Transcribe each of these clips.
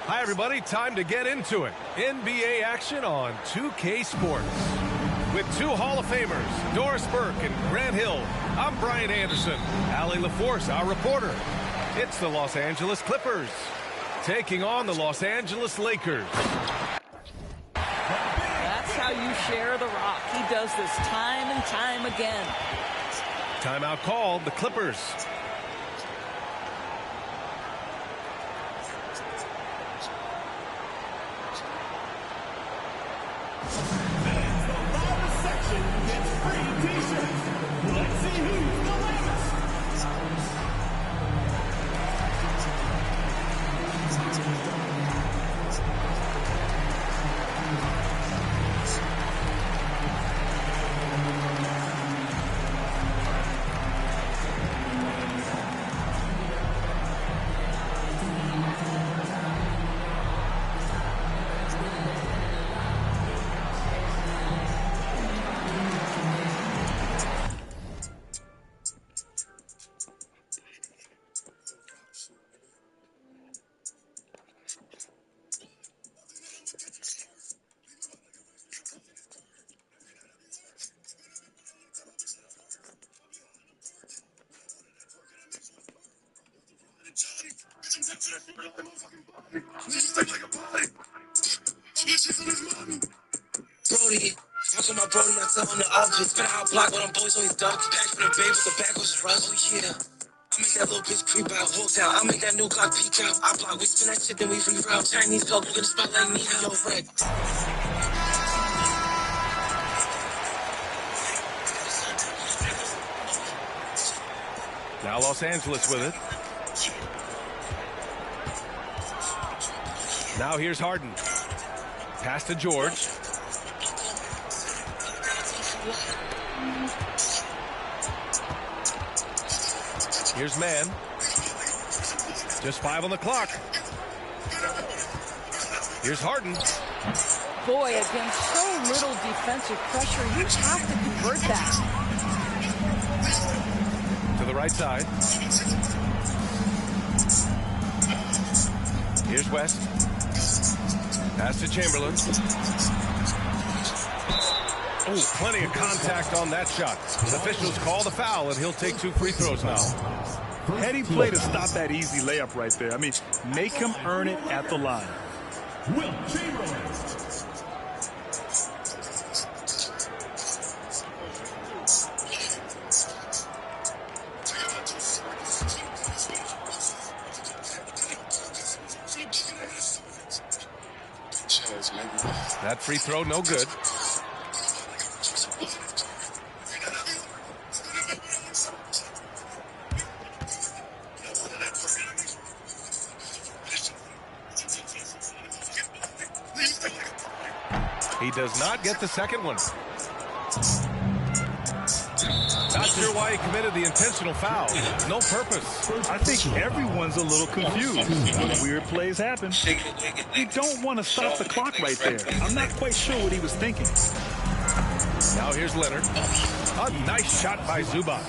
Hi, everybody. Time to get into it. NBA action on 2K Sports. With two Hall of Famers, Doris Burke and Grant Hill, I'm Brian Anderson. Allie LaForce, our reporter. It's the Los Angeles Clippers taking on the Los Angeles Lakers. That's how you share the rock. He does this time and time again. Timeout called, the Clippers. Brody, talking about Brody, I tell him the office. Spin out block with them boys, always dogs. Pack for the babe with the back was rust. Oh yeah. I make that little bitch creep out, walk down. I make that new Glock peek out. I block, we spin that shit, then we reroute. Chinese belt, look at the spot like me. Yo, Fred. Now Los Angeles with it. Now here's Harden. Pass to George. Here's Man. Just 5 on the clock. Here's Harden. Boy, against so little defensive pressure, you have to convert that. To the right side. Here's West. Pass to Chamberlain. Oh, plenty of contact on that shot. The officials call the foul, and he'll take 2 free throws now. Heady play to stop that easy layup right there. I mean, make him earn it at the line. Will Chamberlain. That free throw, no good. He does not get the second one. Not sure why he committed the intentional foul. No purpose. I think everyone's a little confused. Weird plays happen. You don't want to stop the clock right there. I'm not quite sure what he was thinking. Now here's Leonard. A nice shot by Zubac.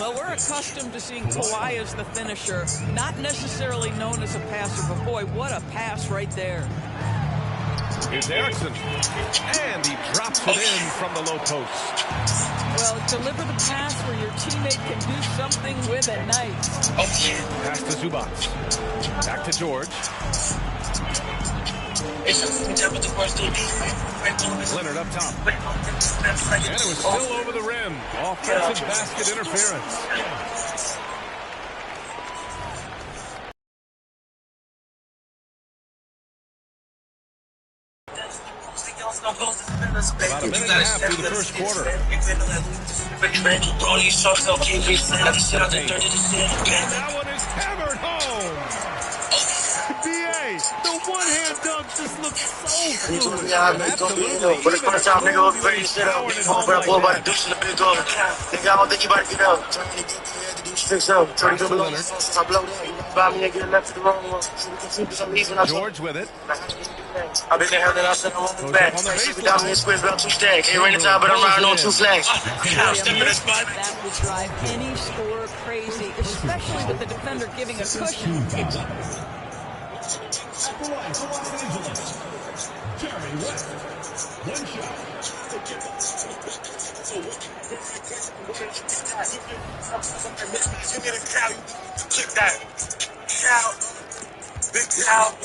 Well, we're accustomed to seeing Kawhi as the finisher, not necessarily known as a passer, but boy, what a pass right there. Here's Erickson. And he drops it in from the low post. Well, deliver the pass where your teammate can do something with it. Nice. Pass to Zubac. Back to George. Leonard up top. And it was still over the rim. Offensive basket interference. About a minute and a half through the first quarter. And that one is hammered home. BA, the one-hand dunk just looks so good. Absolutely. For the first time, nigga, was ready to sit up. I'm gonna pull by the douche in the big goal. Nigga, I don't think you about to get up. Fix up. Turn to Leonard. I blow that. Buy me and get left to the wrong one. George with it. I've been there, then I said I'm on the back. Without me, squares about 2 stacks. Ain't raining time, but I'm riding on 2 flags. That would drive any scorer crazy, especially with the defender giving a cushion. Click that. Shout. Big shout.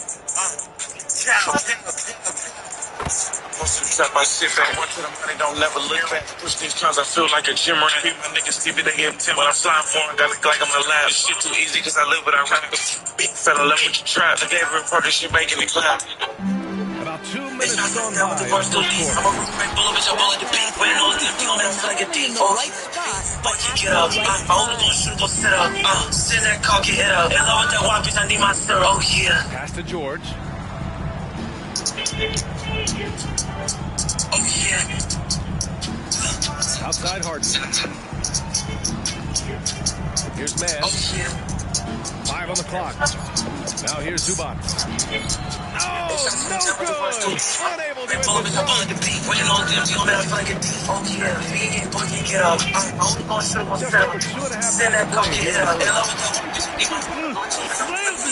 Most of the trap I sit back, one to the money, don't never look back. Push these times, I feel like a gym rat. My niggas Stevie, they give 10 when I'm flying for them. Got look like I'm alive. This shit too easy, cause I live without rap. Fell in love with the trap. I gave her a party, she making me clap. About 2 minutes gone by in the first quarter. In the right spot, but Get up, I'm gonna shoot, go sit up. Send that car, get hit up. And all that walk, bitch, I need my syrup. Oh, yeah. Pass to George. Oh, yeah. Outside Harden. Here's Mann. Oh, yeah. 5 on the clock. Now here's Zubac. Oh, no good. Unable to Pull up in the ball like a beat. Waiting on them, you don't matter like a deep. Oh, yeah. Vegan, boy, you get up. I'm only gonna shoot, go sit up. Send that car, get hit up. And all that walk, bitch, I need my syrup.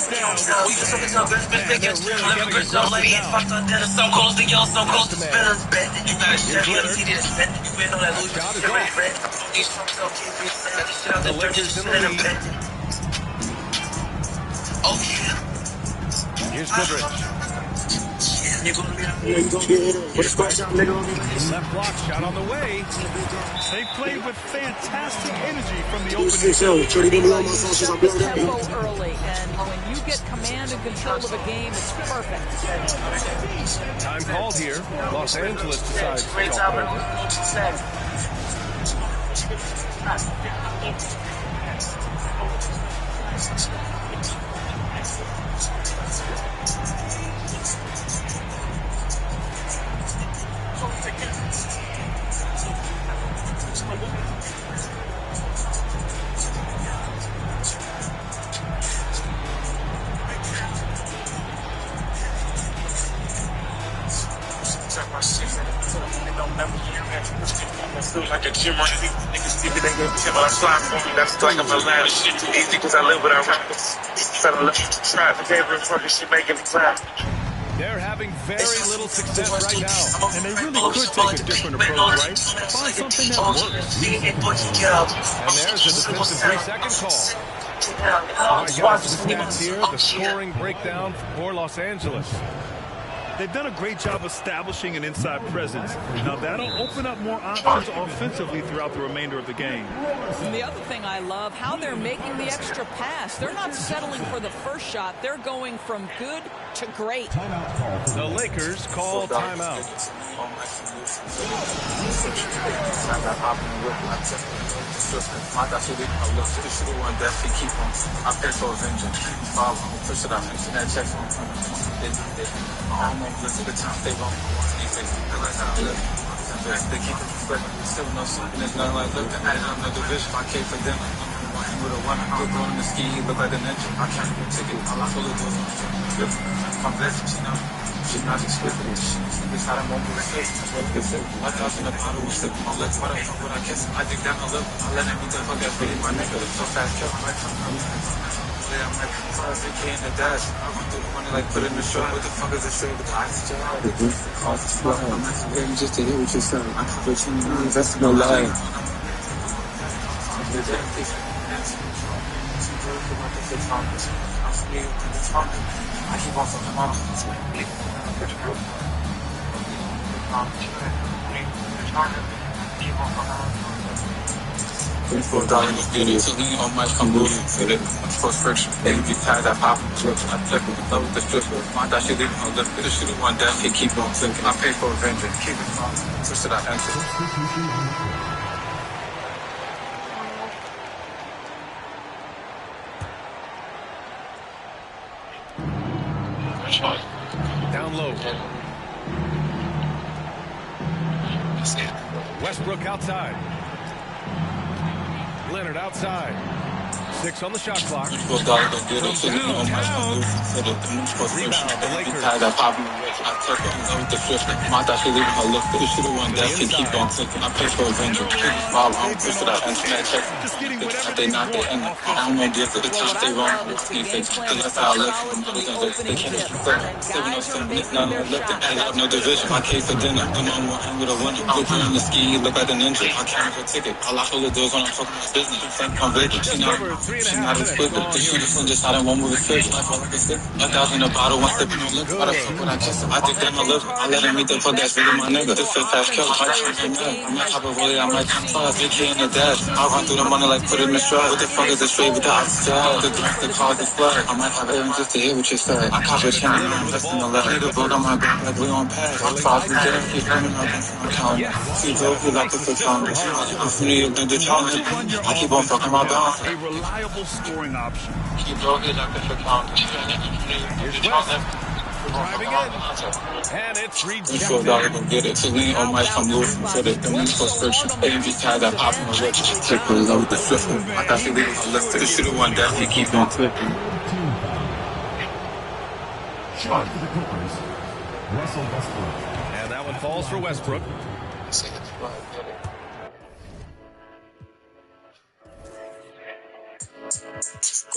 We just up in the best bitch, get you. Living good, so lady, it's fucked up, then it's so close to y'all, so close to spinners. Bet that you got a shit, you gotta see this. Bet that you win on that Louis Vuitton, ready, red. These fucks up, keep me saying this shit out the dirt, just sit in a bed. Oh, yeah. Here's Goodrich. You gonna get hit up. With a square shot, nigga. Left block shot on the way. They played with fantastic energy from the opening. tempo early, and when you get command and control of a game, it's perfect. Time called here. Los Angeles decides to Great call time, play. Like a gym rat. Niggas see me, they give 10 when I'm flying for them. That's like I'm alive. This shit too easy cause I live without rappers. Fell in love with the trap. I gave her a party, she making me clap. They're having very little success right now. And they really could take a different approach, right? Find something that works. And there's a defensive 3-second call. My gosh, the stats here, the scoring breakdown for Los Angeles. They've done a great job establishing an inside presence. Now that'll open up more options offensively throughout the remainder of the game. And the other thing I love, how they're making the extra pass. They're not settling for the first shot. They're going from good to great. The Lakers call timeout. won't listen. The time they won't want anything. That's how I live. They keep it flipping. Still no something. There's nothing like looking at it on the division. I came for dinner. With a one, I'm going to ski. He look like a ninja. I can't get a ticket. All I feel is doing I'm blessed. She know. She's not explicit. She's not a moment of faith. I thought in the bottle was slipping my lips. What the fuck would I kiss? I dig down my lip. I let him eat the fuck that really my nigga. So fast, kill. I might come I'm like, 5K in the dash. I went through the money like put in the short. What the fuck is this straight with the oxygen? The roof, the cost is fly. I'm like, baby, just to hear what you're saying. I'm switching, I'm investing no lie. I keep on fucking my $24 video. So lean on my come losing for it. Close friction. Baby ties I pop and flip. I flip it. Love with the stripper. My thought she leaving her lip. This shit one death. He keep on flicking. I pay for a vengeance. Keep it fun. Switch it I enter. Down low. Westbrook outside. Leonard outside. 6 on the shot clock. $24 on my rebound. The Lakers. I pop I took it. Love with the stripper. My thought she leaving her lip. This shit one death. He keep on clicking. I pay for a vengeance. Keep it foul. I'm pushed it out. They not they end. I don't know deal for the time they wrong. That's how I live. They can't keep flipping. 707 is not on lifting. I have no division. My case for dinner. The man walking with a winner. Look on the ski. Look like a ninja. I carry her ticket. I lock all the doors when I'm talking about business. I'm vacant. She not explicit. The shooter's from just out in one movie fish. Life all like a stick. 1,000 a bottle, one sip in the lips. Why the fuck would I kiss him? I think that my lips. I let him eat the fuck that's really my nigga. This fifth half kill. I might turn him in. I might hop a volley. I might come 5K in the dash. I'll run through the money like put it in the stride. What the fuck is the straight with the oxygen? The cause is flood. I might have Aaron just to hear what you say. I cop a chain and I'm investing the letter. Nigga build on my back like we on pass. I'm 5 and dead. Keep coming up on count. See, bro, he like the fifth time. I'm from New York, the challenge. I keep on fucking my balance. A reliable scoring option. Keep on he like the fifth time. Driving in. And it's rejected. $24 can get it. To lean on my come loose. For the men's prescription. AMG ties I pop in the rich. Take her love with the flipper. I thought she leaving her list. The shooter one death. He keep on flipping. Shot to the Clippers. Russell Westbrook. And that one falls for Westbrook.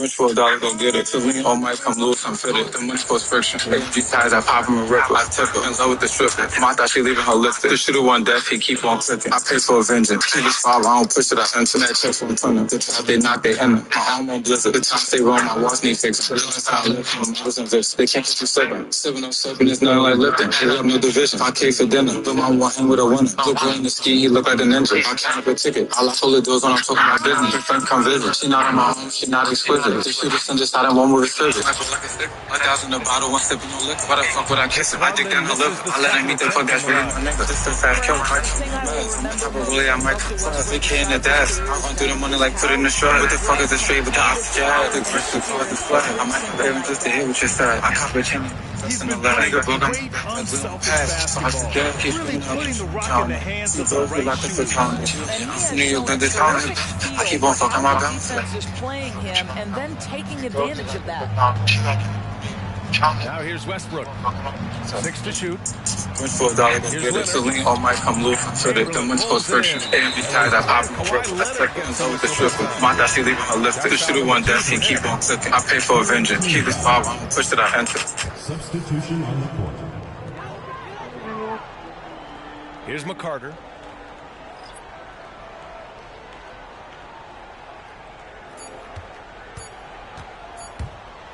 $24 go get it. To lean on my come loose. I'm fitted. The money post friction. AMG ties I pop him and rip. I tip her. In love with the stripper. My thought she leaving her lifted. The shooter one death. He keep on clicking. I pay for a vengeance. Keep it foul. I don't push it. I enter that check from the tunnel. The top they knock they enter. My arm on blizzard. The time stay wrong. My watch need fixed. That's how I live from models and Vips. They can't get you 707 is nothing like lifting. They love no division. 5K for dinner. But my walking with a winner. Look in the ski. He look like a ninja. I can't have a ticket. I lock all the doors when I'm talking about business. Your friend come visit. She not on my home. She not exquisite. The shooter send just out in one movie figure. I feel like a stick. 1,000 a bottle, one sip in no lick. Why the fuck would I kiss him? I dig down her lip. I let him eat the fuck that's really my nigga. This the fast kill. I might top a rollie. I might come 5K in the dash. I run through the money like put it in the stride. What the fuck is the straight with the oxygen? The grip, the cause, the flood. I might have Aaron just to hear what you said. I cop a chain. He's been playing great, unselfish basketball, really putting the rock in the hands of the right shooter. I keep on fucking my balance. Defense is playing him and then taking advantage of that. Now here's Westbrook. 6 to shoot. $24 can get it. To lean on my come loose. For the men's post friction. AMG ties I pop and rip. I took it with the stripper. My thought she leaving her lifted. The shooter one death. He keep on clicking. I pay for a vengeance. Keep it foul. I'm push it I enter. Substitution on the court. Here's McCarter.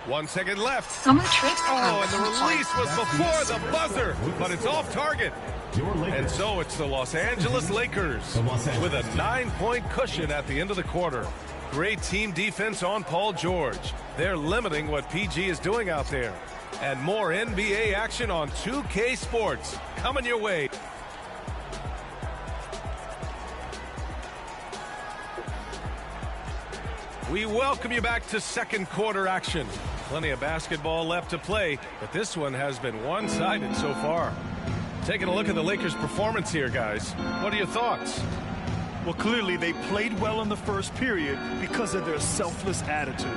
One second left. Summer trips. Oh, and the release was before the buzzer, but it's off target. And so it's the Los Angeles Lakers with a 9-point cushion at the end of the quarter. Great team defense on Paul George. They're limiting what PG is doing out there. And more NBA action on 2K Sports coming your way. We welcome you back to second quarter action. Plenty of basketball left to play, but this one has been one-sided so far. Taking a look at the Lakers' performance here, guys. What are your thoughts? Well, clearly they played well in the first period because of their selfless attitude.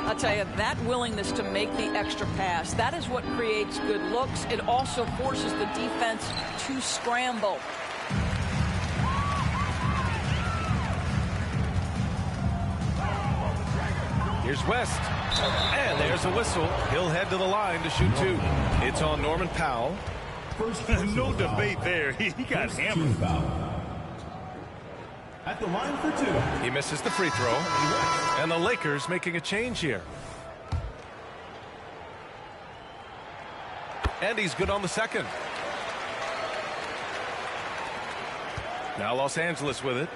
I'll tell you, that willingness to make the extra pass, that is what creates good looks. It also forces the defense to scramble. Here's West. And there's a whistle. He'll head to the line to shoot two. It's on Norman Powell. No debate there. He got hammered. At the line for two. He misses the free throw. And the Lakers making a change here. And he's good on the second. Now Los Angeles with it.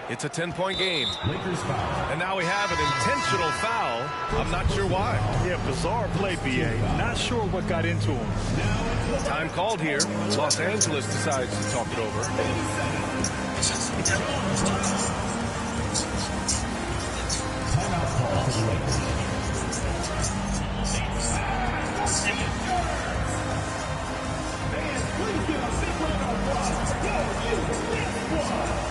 It's a 10-point game. Lakers foul. And now we have an intentional foul. I'm not sure why. Yeah, bizarre play, BA. Not sure what got into him. Time called here. Los Angeles decides to talk it over. Timeout call for the Lakers. Please give a big round of applause for your Big Squad.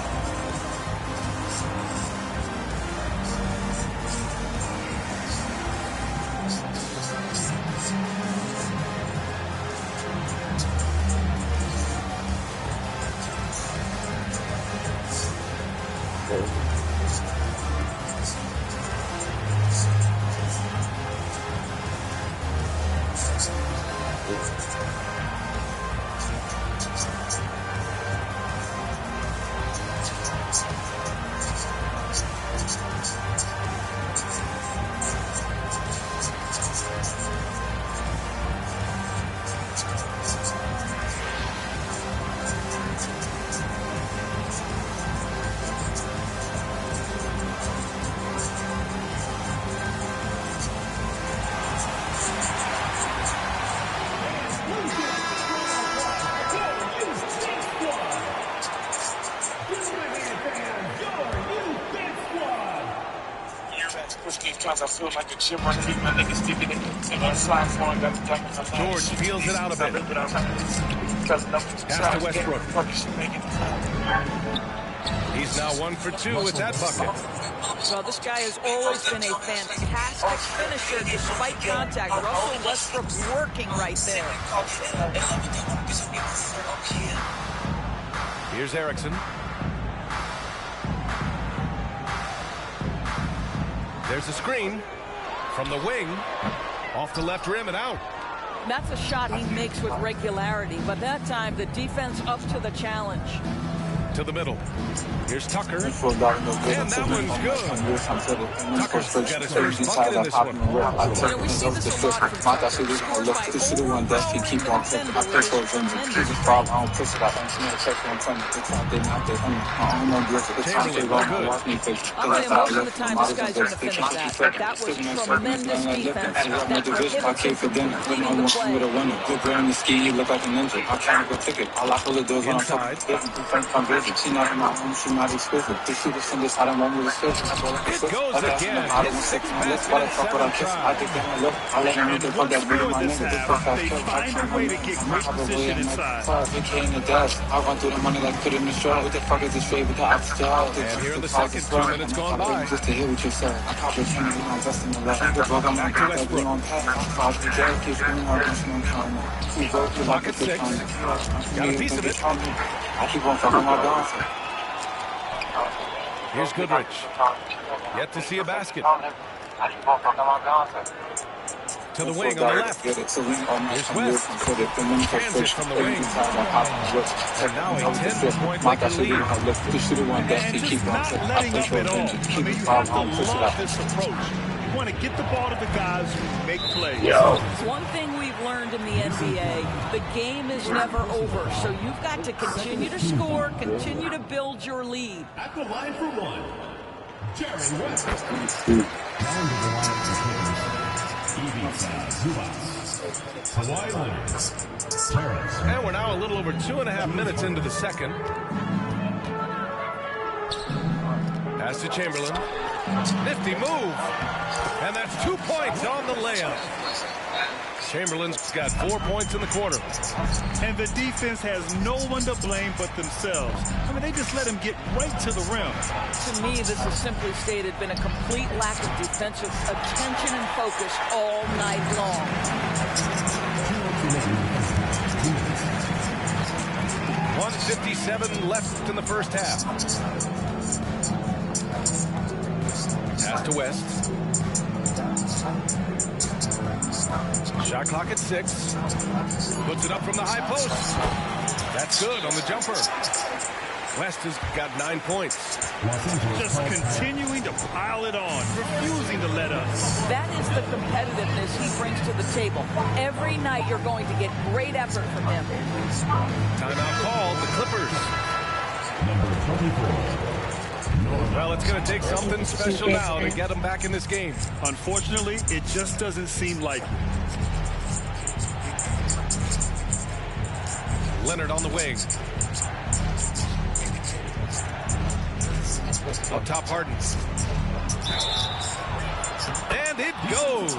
I feel like a chip on my niggas sticking it and I slide for him. George feels it out a bit. Pass to Westbrook. He's now 1 for 2 with that bucket. Well, this guy has always been a fantastic finisher despite contact. Russell Westbrook working right there. Here's Erickson. There's a screen from the wing, off the left rim and out. That's a shot he makes with regularity, but that time the defense up to the challenge. To the middle. Here's Tucker. And that one's good. Tucker's got his first bucket in this one. We see this a lot from Tucker. Scores by over a keep on most of the time this guy's going to finish that. But that was tremendous defense. That prohibited him from leading the play. Inside. She not in my home, she not exclusive. This shooter send this, I don't want me to switch. It goes again. His sixth basket in 7 tries. I let him into the screw this half. They find a way to get great position inside. I run through the money like put in the straw. What the fuck is this trade with the opposite? And here in the second, 2 minutes gone by. Just to hear what you said. I caught your friend, I'm investing in that. Back to Westbrook. Pocket 6. Got a piece of it. I keep on fucking my dog. Here's Goodrich. Yet to see a basket. To the wing on the left. Here's West. Transit from the wing. And now a 10-point Laker lead. And just not letting up at all. I mean, you have to love this approach. You want to get the ball to the guys who make plays. One thing we've learned in the NBA, the game is never over. So you've got to continue to score, continue to build your lead. At the line for one, Jerry West. Down to the line for Zubas. Kawhi Leonard. Terrence. And we're now a little over 2.5 minutes into the second. Pass to Chamberlain. Nifty move. And that's 2 points on the layup. Chamberlain's got 4 points in the quarter. And the defense has no one to blame but themselves. I mean, they just let him get right to the rim. To me, this has simply stated been a complete lack of defensive attention and focus all night long. 1:57 left in the first half. Pass to West. Shot clock at 6. Puts it up from the high post. That's good on the jumper. West has got 9 points. Just continuing to pile it on, refusing to let up. That is the competitiveness he brings to the table. Every night you're going to get great effort from him. Timeout called, the Clippers. Number 24. Well, it's going to take something special now to get them back in this game. Unfortunately, it just doesn't seem like it. Leonard on the wing. Up top, Harden. And it goes.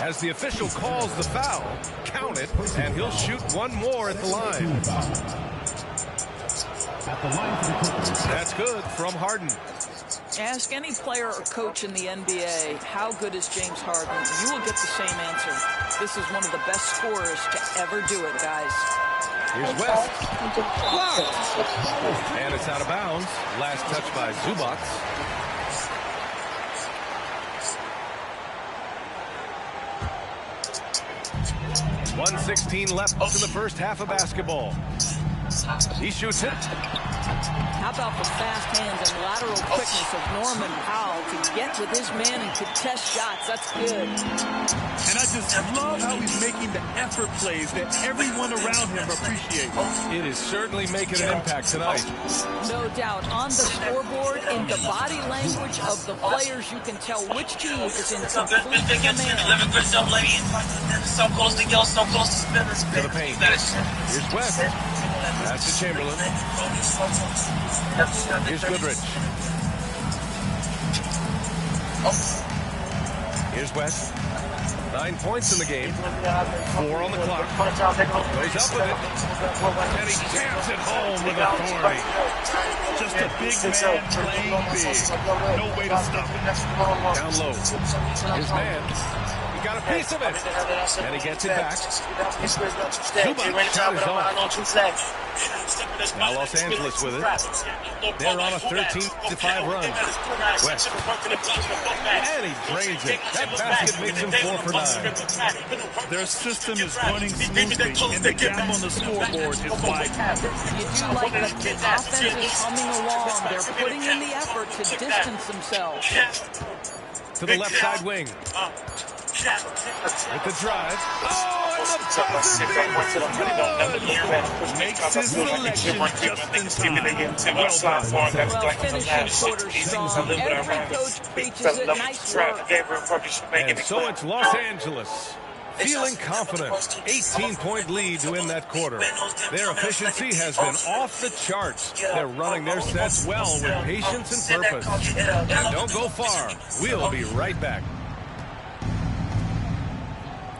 As the official calls the foul, count it, and he'll shoot one more at the line. That's good from Harden. Ask any player or coach in the NBA, how good is James Harden? You will get the same answer. This is one of the best scorers to ever do it, guys. Here's West. Blocked. And it's out of bounds. Last touch by Zubac. .116 left in the first half of basketball. He shoots it. How about the fast hands and lateral quickness of Norman Powell to get with his man and contest shots? That's good. And I just love how he's making the effort plays that everyone around him appreciates. It is certainly making an impact tonight. No doubt. On the scoreboard, in the body language of the players, you can tell which team is in complete command. To the paint. Here's West. That's to Chamberlain. Here's Goodrich. Here's West. 9 points in the game. 4 on the clock. Goes up with it. And he jams it home with authority. Just a big man playing big. No way to stop it. Down low. His man. He got a piece of it. And he gets it back. Zubac shot is off. Now Los Angeles with it. They're on a 13-5 run. West. And he drains it. That basket makes him 4 for 9. Their system is running smoothly, and the gap on the scoreboard is wide. You do like that the offense is coming along. They're putting in the effort to distance themselves. To the left side wing. With the drive. Oh, and the buzzer Makes his selection just in time. Well done. Well, finishing quarters strong. Every coach preaches it. Nice work. And so it's Los Angeles. Feeling confident. 18-point lead to win that quarter. Their efficiency has been off the charts. They're running their sets well with patience and purpose. And don't go far. We'll be right back.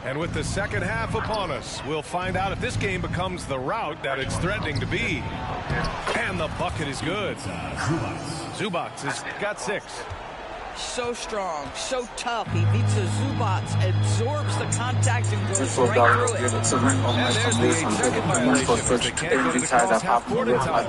And with the second half upon us, we'll find out if this game becomes the rout that it's threatening to be. And the bucket is good. Zubac has got 6. So strong, so tough. He beats the Zubac, absorbs the contact, and goes right through it. And there's the 8-second violation, but they can't go to the cross half court in time.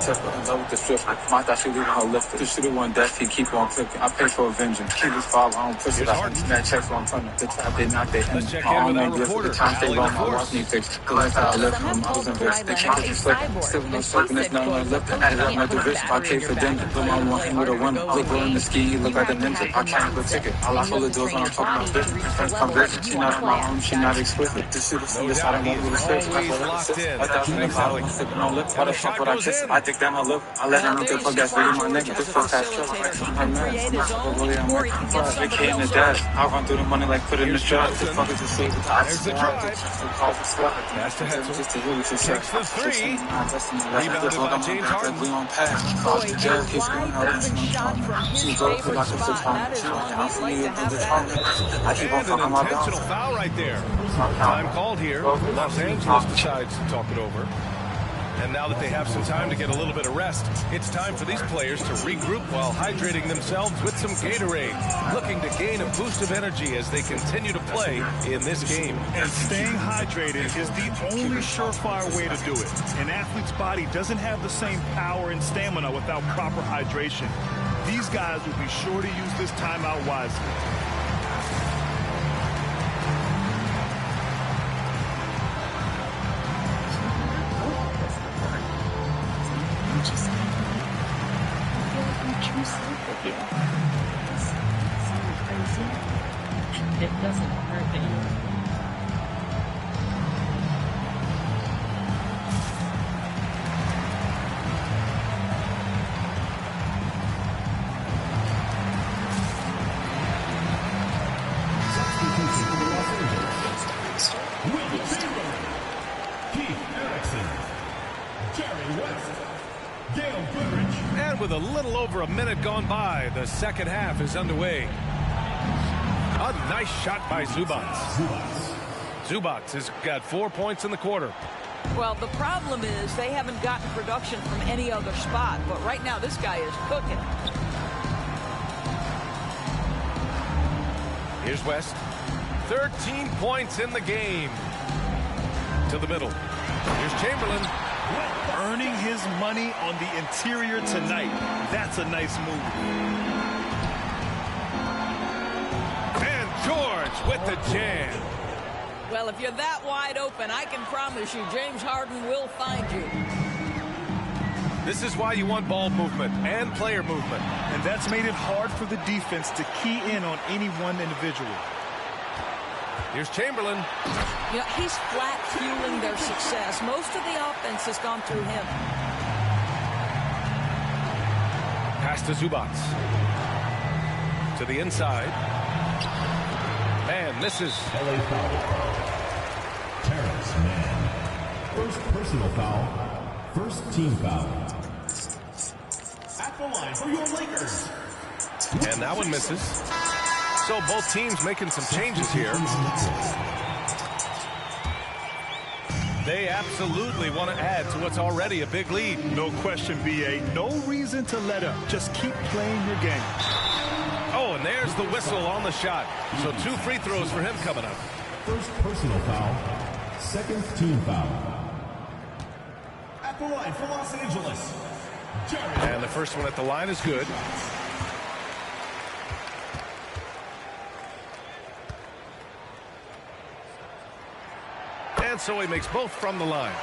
The shooter one death, he keep on clicking. I pay for a vengeance. Keep his foul, I don't push it. I that checks on front of the trap, they not they end. Let's check in with our reporter, Allie LaForce. The lifestyle I live from, I was in this. The count is slipping. Still no slipping, it's not one lifting. Added up my division, I paid for dinner. Put my one with a one. Look in the ski, he look like a ninja. I can't go ticket. All I hold the doors when I'm talking about business. From business, she not in my home, she not explicit. This shit is from this, I don't want to the space. I thought in the bottle, sipping on lip. All the fuck what I kiss. I dig down my lip. I let her know the fuck that's really my nigga. This fuck ass trouble. I'm mad. They came to dad. I run through the money like put it in the jar. This fuck is the sleep. There's the drive. That's to Hetzel. Takes the 3. Rebounded by James Harden. Boy, a wide open shot from his favorite spot. That is one he'd like to have back. And an intentional foul right there. Time called here. Los Angeles decides to talk it over. And now that they have some time to get a little bit of rest, it's time for these players to regroup while hydrating themselves with some Gatorade, looking to gain a boost of energy as they continue to play in this game. And staying hydrated is the only surefire way to do it. An athlete's body doesn't have the same power and stamina without proper hydration. These guys will be sure to use this timeout wisely. It doesn't hurt anymore. And with a little over a minute gone by, the second half is underway. A nice shot by Zubats. Zubats has got 4 points in the quarter. Well, the problem is they haven't gotten production from any other spot, but right now this guy is cooking. Here's West. 13 points in the game. To the middle. Here's Chamberlain. Earning his money on the interior tonight. That's a nice move. And George with the jam. Well, if you're that wide open, I can promise you James Harden will find you. This is why you want ball movement and player movement. And that's made it hard for the defense to key in on any one individual. Here's Chamberlain. You know, he's flat fueling their success. Most of the offense has gone through him. Pass to Zubats. To the inside. Man misses. LA foul. Terrence Mann. First personal foul. First team foul. At the line for your Lakers. And that one misses. So both teams making some changes here. They absolutely want to add to what's already a big lead. No question, B.A. No reason to let up. Just keep playing your game. Oh, and there's the whistle on the shot. So 2 free throws for him coming up. First personal foul. Second team foul. At the line for Los Angeles. And the first one at the line is good. And so he makes both from the line.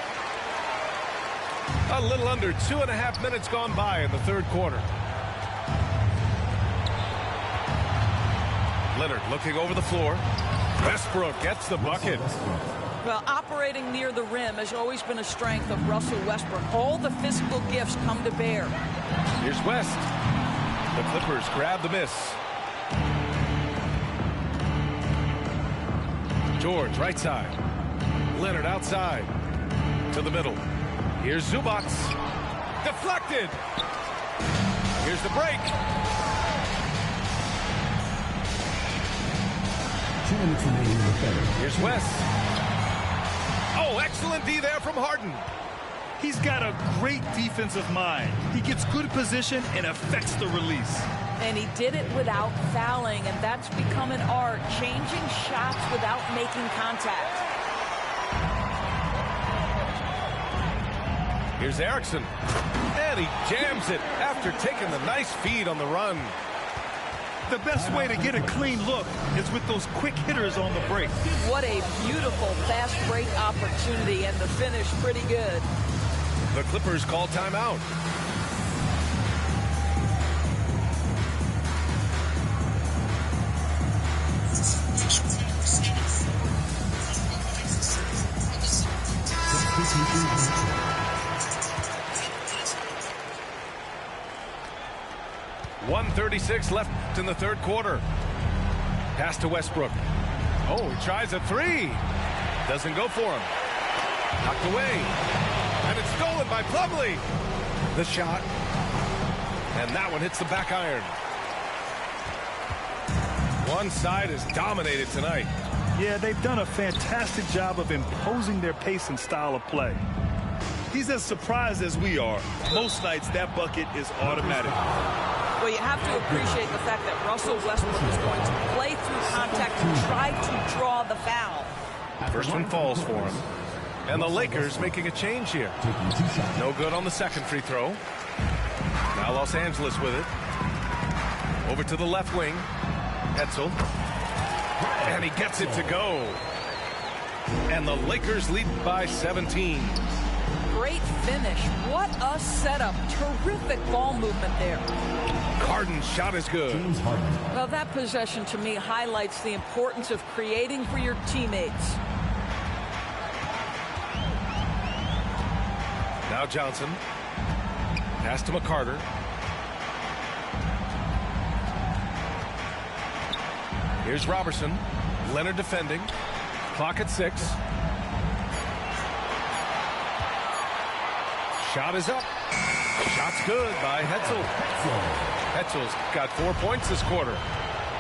A little under 2.5 minutes gone by in the third quarter. Leonard looking over the floor. Westbrook gets the bucket. Well, operating near the rim has always been a strength of Russell Westbrook. All the physical gifts come to bear. Here's West. The Clippers grab the miss. George, right side. Leonard outside. To the middle. Here's Zubats. Deflected. Here's the break. 2 minutes remaining in the third. Here's West. Oh, excellent D there from Harden. He's got a great defensive mind. He gets good position and affects the release. And he did it without fouling, and that's become an art, changing shots without making contact. Here's Erickson. And he jams it after taking the nice feed on the run. The best way to get a clean look is with those quick hitters on the break. What a beautiful fast break opportunity, and the finish pretty good. The Clippers call timeout. .136 left in the third quarter. Pass to Westbrook. Oh, he tries a three. Doesn't go for him. Knocked away. And it's stolen by Plumlee. The shot. And that one hits the back iron. One side is dominated tonight. Yeah, they've done a fantastic job of imposing their pace and style of play. He's as surprised as we are. Most nights, that bucket is automatic. Well, you have to appreciate the fact that Russell Westbrook is going to play through contact and try to draw the foul. First one falls for him. And the Lakers making a change here. No good on the second free throw. Now Los Angeles with it. Over to the left wing. Hetzel. And he gets it to go. And the Lakers lead by 17. Great finish. What a setup. Terrific ball movement there. Harden's shot is good. Well, that possession to me highlights the importance of creating for your teammates. Now Johnson. Pass to McCarter. Here's Robertson. Leonard defending. Clock at 6. Shot is up. Shot's good by Hetzel. Hetzel's got 4 points this quarter.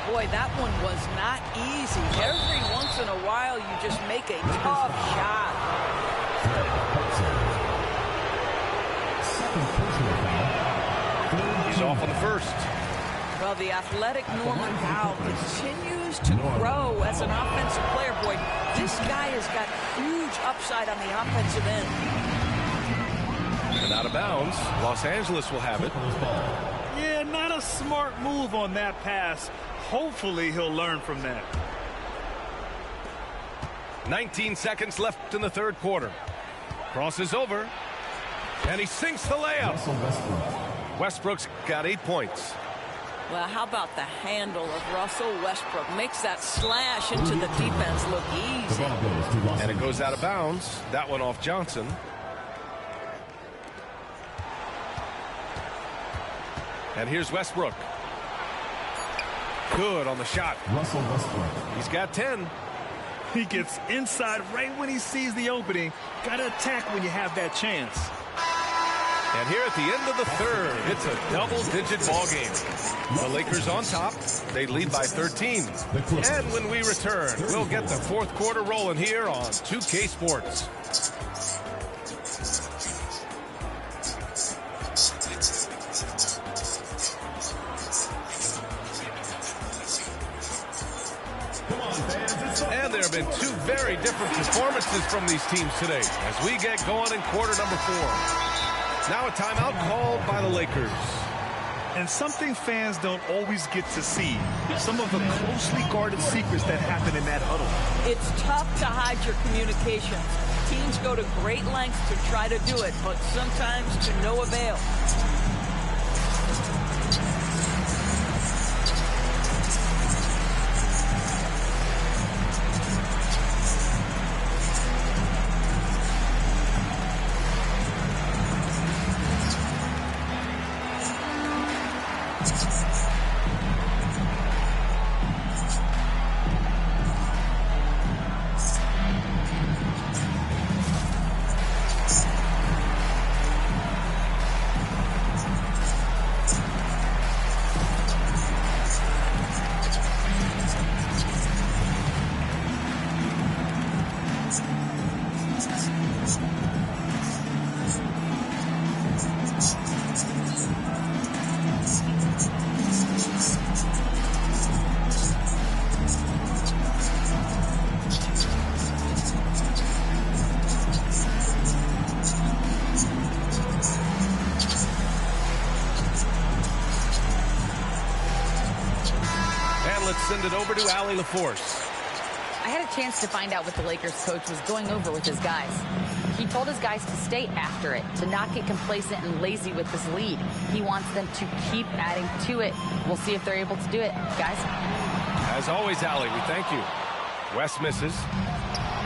Boy, that one was not easy. Every once in a while, you just make a tough shot. He's off on the first. Well, the athletic Norman Powell continues to grow as an offensive player. Boy, this guy has got huge upside on the offensive end. And out of bounds, Los Angeles will have it. Yeah, not a smart move on that pass. Hopefully he'll learn from that. 19 seconds left in the third quarter. Crosses over. And he sinks the layup. Westbrook's got 8 points. Well, how about the handle of Russell Westbrook? Makes that slash into the defense look easy. And it goes out of bounds. That one off Johnson. And here's Westbrook. Good on the shot. Russell Westbrook. He's got 10. He gets inside right when he sees the opening. Got to attack when you have that chance. And here at the end of the third, it's a double-digit ball game. The Lakers on top. They lead by 13. And when we return, we'll get the fourth quarter rolling here on 2K Sports. And there have been 2 very different performances from these teams today as we get going in quarter number 4. Now a timeout called by the Lakers. And something fans don't always get to see. Some of the closely guarded secrets that happen in that huddle. It's tough to hide your communications. Teams go to great lengths to try to do it, but sometimes to no avail. Send it over to Allie LaForce. I had a chance to find out what the Lakers coach was going over with his guys. He told his guys to stay after it, to not get complacent and lazy with this lead. He wants them to keep adding to it. We'll see if they're able to do it, guys. As always, Allie, we thank you. West misses.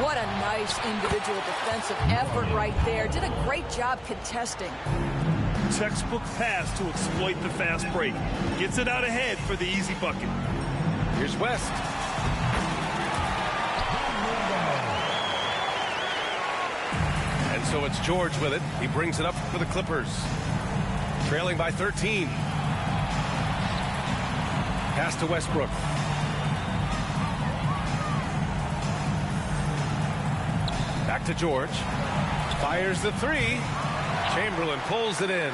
What a nice individual defensive effort right there. Did a great job contesting. Textbook pass to exploit the fast break. Gets it out ahead for the easy bucket. Here's West. And so it's George with it. He brings it up for the Clippers. Trailing by 13. Pass to Westbrook. to George. Fires the three. Chamberlain pulls it in.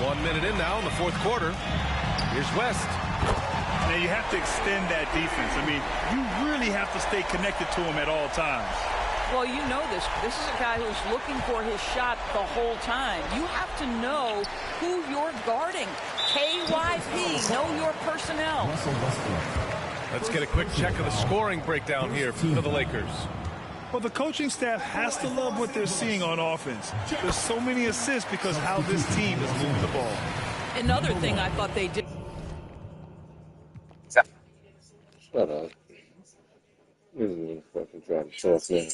1 minute in now in the fourth quarter. Here's West. Now you have to extend that defense. I mean, you really have to stay connected to him at all times. Well, you know this. This is a guy who's looking for his shot the whole time. You have to know who you're guarding. KYP, know your personnel. Let's get a quick check of the scoring breakdown here for the Lakers. Well, the coaching staff has to love what they're seeing on offense. There's so many assists because how this team is moving the ball. Another thing I thought they did. Shut up. This is fucking trying to show off there.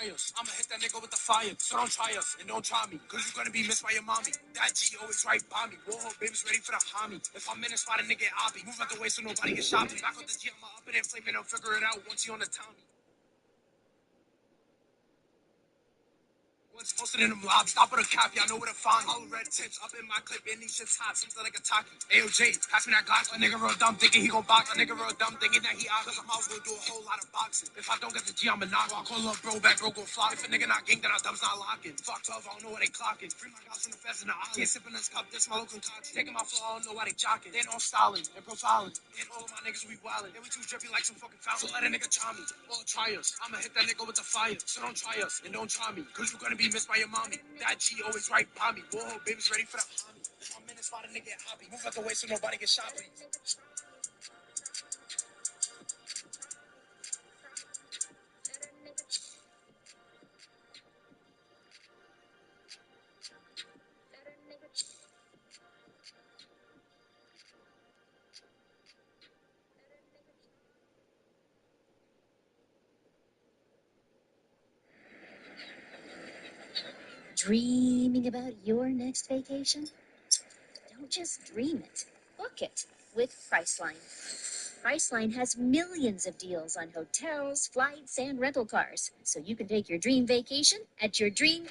I'ma hit that nigga with the fire, so don't try us and don't try me, cause you're gonna be missed by your mommy. That G always right by me. Whoa, baby's ready for the homie. If I'm in a spot, a nigga obby. Move out the way so nobody can shop me. Back with the G, I'ma up it and flame it. I'll figure it out once you on the Tommy. Once posted in them lobs, stop with a cap, y'all know where to find. All red tips up in my clip, and these shits hot, something like a taki. AOJ, pass me that Glock. A nigga real dumb thinking he gon' box. A nigga real dumb thinking that he out, cause I'm out gonna do a whole lot of boxing. If I don't get the G, I'ma knock. I'll call up bro back, bro go flop. If a nigga not gang, then our dubs not locking. Fuck 12, I don't know where they clocking. Free my guys from the feds in the island. Can't sip in this cup, this my local concoction. Taking my flow, I don't know why they jocking. They know I'm styling and profiling. And all of my niggas we wildin'. And we too drippy like some fucking fountain. So let a nigga try me. Well, try us. I'ma hit that nigga with the fire. So don't try us and don't try me, cause you're gonna be missed by your mommy. That G always right by me. Whoa, baby's ready for the homie. If I'm in this spot, a nigga hobby. Move out the way so nobody can shop me. Dreaming about your next vacation? Don't just dream it. Book it with Priceline. Priceline has millions of deals on hotels, flights, and rental cars, so you can take your dream vacation at your dream...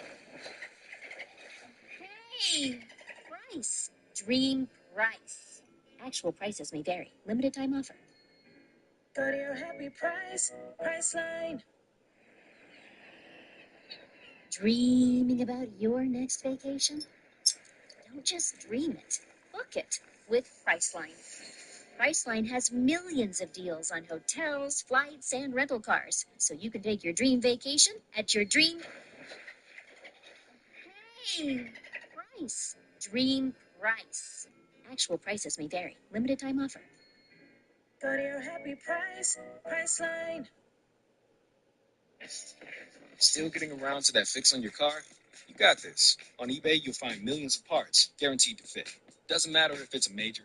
Hey! Price. Dream price. Actual prices may vary. Limited time offer. Go to your happy price, Priceline. Dreaming about your next vacation? Don't just dream it. Book it with Priceline. Priceline has millions of deals on hotels, flights, and rental cars, so you can take your dream vacation at your dream... Hey! Price. Dream price. Actual prices may vary. Limited time offer. Go to your happy price, Priceline. Still getting around to that fix on your car? You got this. On eBay, you'll find millions of parts, guaranteed to fit. Doesn't matter if it's a major.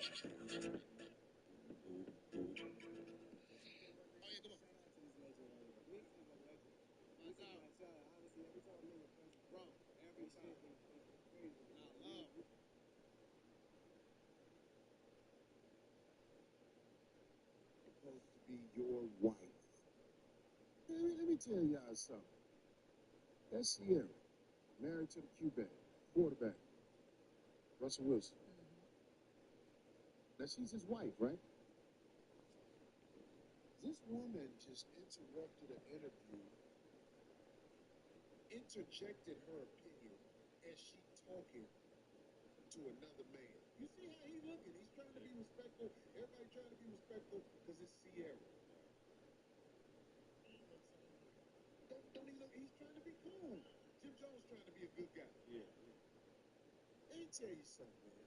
Supposed to be your wife. Let me tell y'all something. That's Sierra, married to the Cuban quarterback, Russell Wilson. Now she's his wife, right? This woman just interrupted an interview, interjected her opinion as she talking to another man. You see how he's looking? He's trying to be respectful. Everybody trying to be respectful because it's Sierra. Don't he look? He's trying to be cool. Jim Jones trying to be a good guy. Yeah. Let me tell you something, man.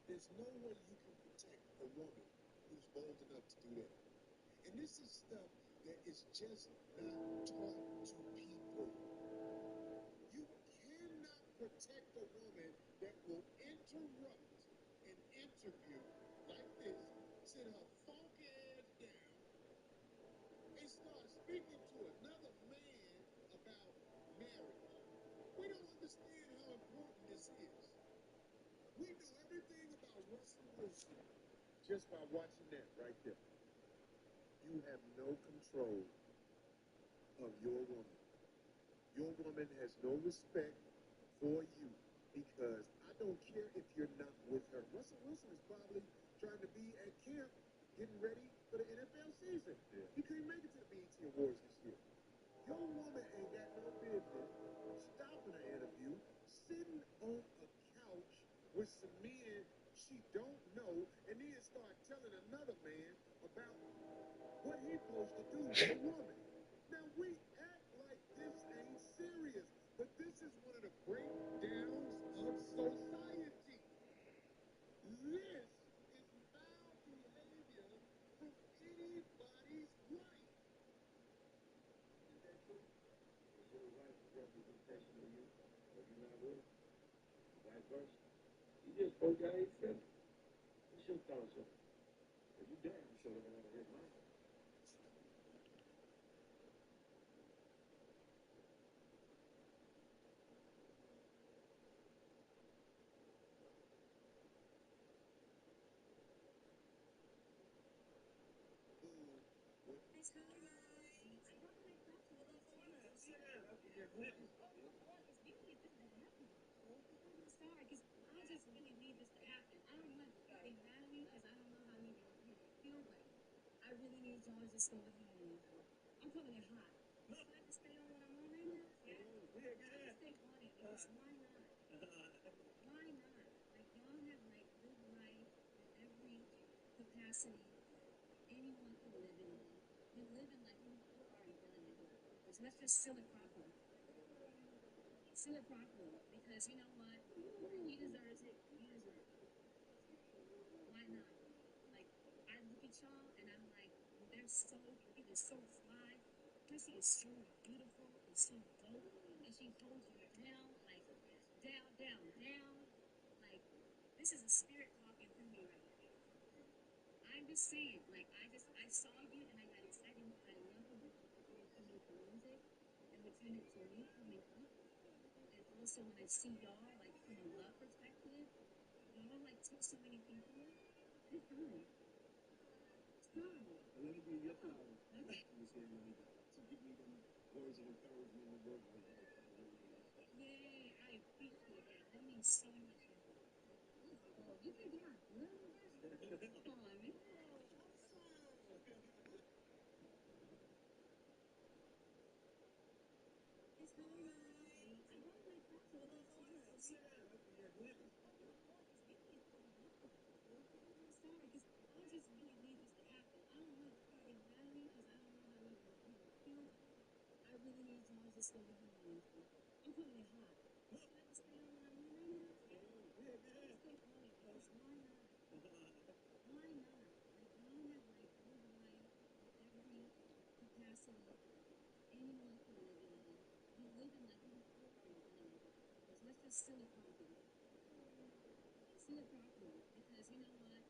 There's no way you can protect a woman who's bold enough to do that. And this is stuff that is just not taught to people. You cannot protect a woman that will interrupt an interview like this, sit her funky ass down, and start speaking to another man about marriage. We don't understand how important this is. We know everything about Russell Wilson just by watching that right there. You have no control of your woman. Your woman has no respect for you because I don't care if you're not with her. Russell Wilson is probably trying to be at camp getting ready for the NFL season. Yeah. He couldn't make it to the BET Awards this year. Your woman ain't got no business stopping an interview, sitting on a couch with some men she don't know, and then start telling another man about what he's supposed to do with a woman. Now, we act like this ain't serious, but this is one of the breakdowns of society. This is foul behavior from anybody's wife. Is that true? Is your wife a representation of you? Or you not with? Vice versa? You just spoke out his feelings. What's your thoughts on it? If you damn sure don't want to hit mine. Let's just seal it properly. Seal it properly, because you know what? He deserves it. You deserve it. Why not? Like, I look at y'all and I'm like, they're so, it is so fly. Chrissy is so beautiful and so dope. And she holds you down, like, down. Like, this is a spirit talking through me right now. I'm just saying, like, I saw you and I got excited. I love what you're doing for music and what you're doing for me coming up. And also when I see y'all, like, from a love perspective, y'all, like, touch so many people. It's fine. It's fine. I want to be your power. Okay. You say really to give me them words of encouragement and words of advice. Yay, I appreciate that. That means so much. Oh, you can do it. Come on, man. Let's just seal it properly. Seal it properly, because you know what?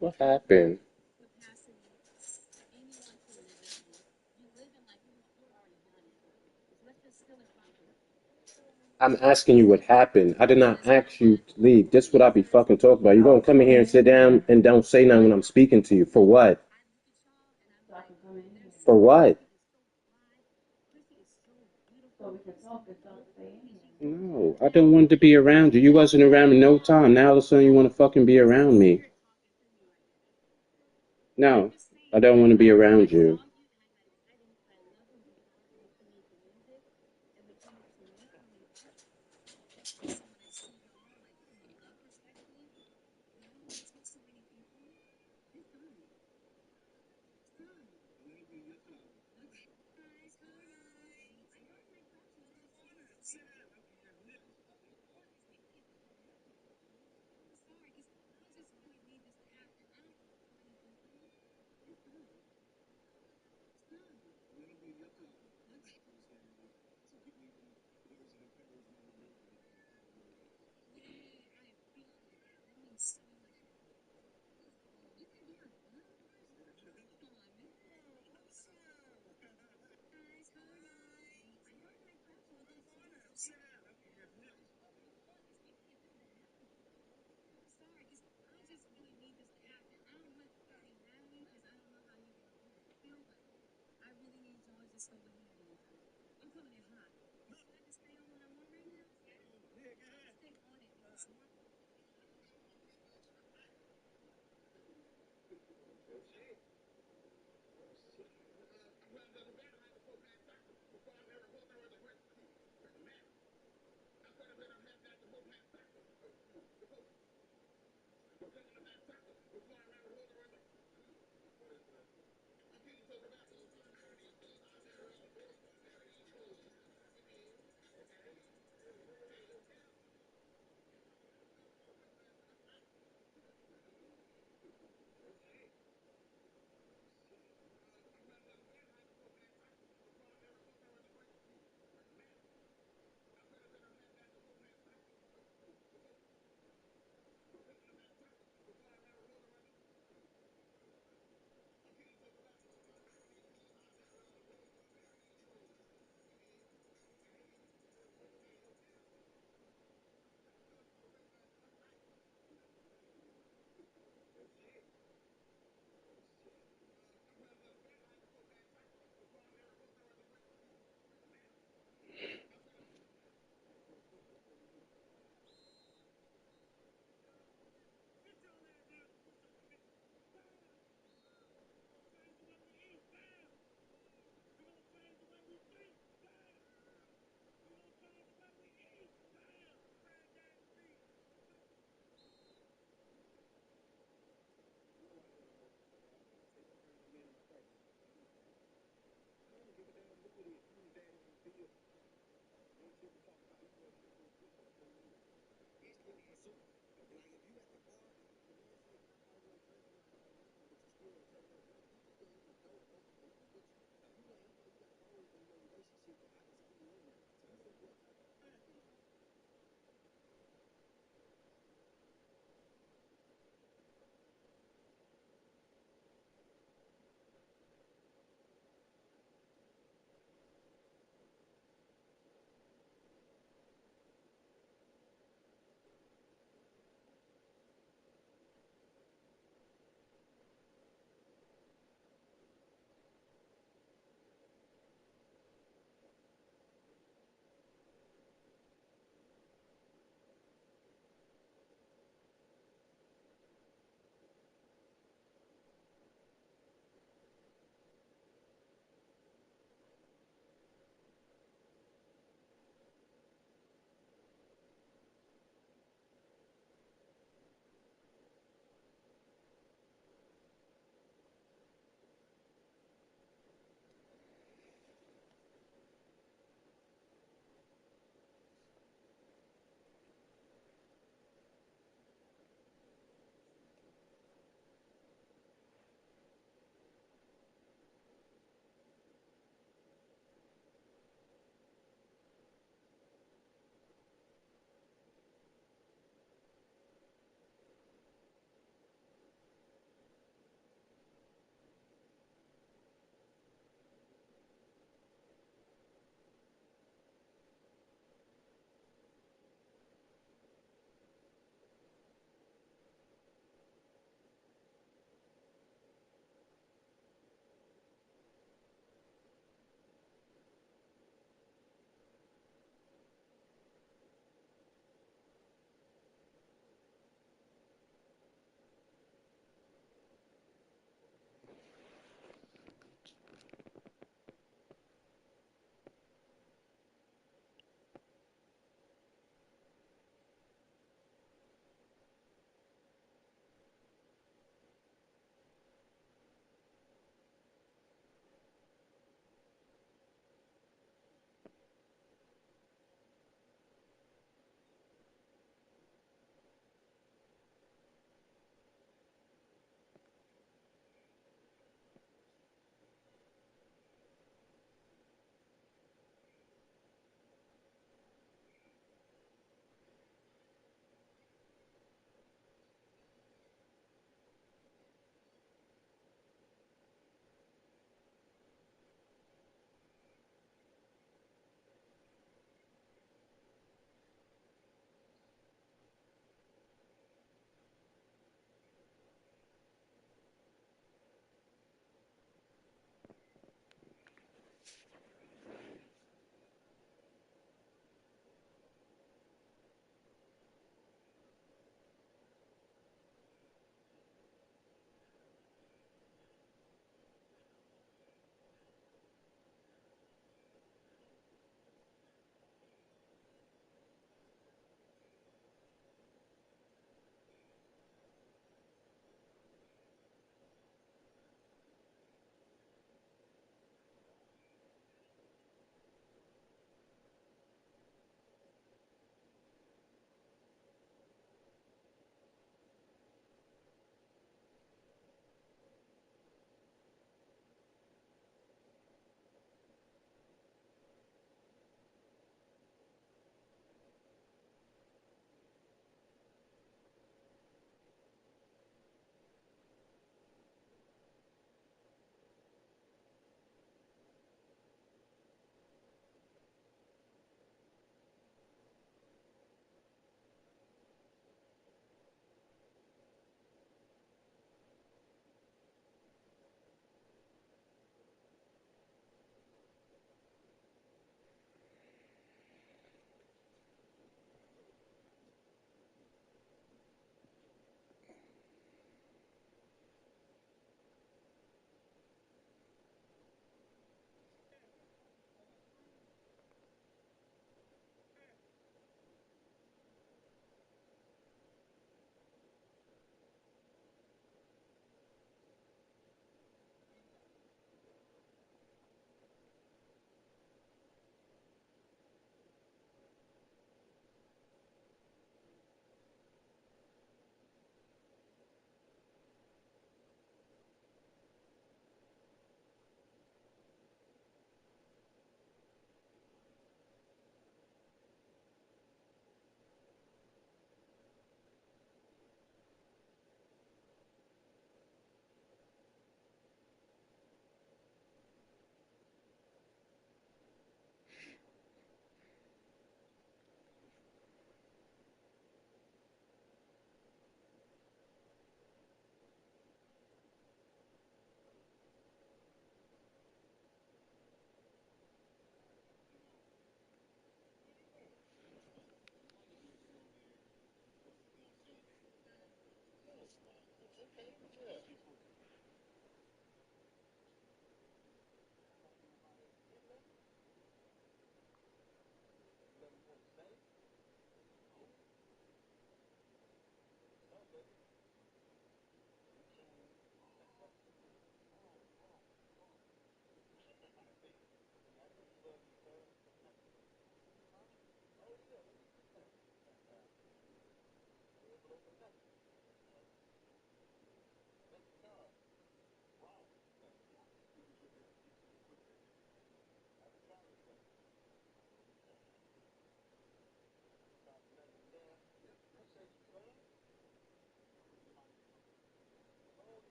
What happened? I'm asking you what happened. I did not ask you to leave. This what I be fucking talking about. You gonna come in here and sit down and don't say nothing when I'm speaking to you. For what? For what? No, I don't want to be around you. You wasn't around me no time. Now all of a sudden you want to fucking be around me. No, I don't want to be around you.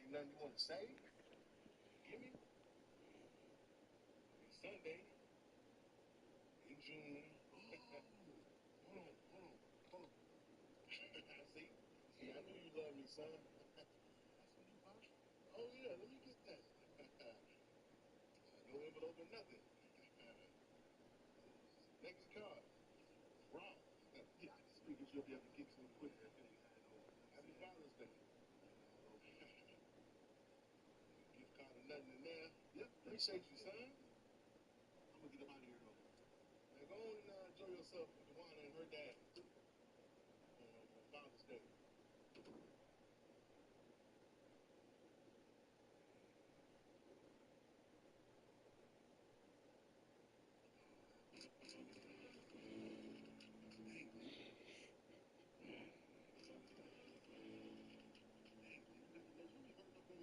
Ain't nothing you want to say? Give me? It's Sunday. In June. Hold on. See? See, I knew you loved me, son. Oh, yeah, let me get that. No envelope or nothing. Next card. Wrong. Yeah, I just figured you'll be able to get to it quicker. Happy Father's Day. Gift card or nothing in there. Yep, appreciate you, son. I'm gonna get up out of here, though. Now, go on and enjoy yourself with Dewana and her dad on Father's Day.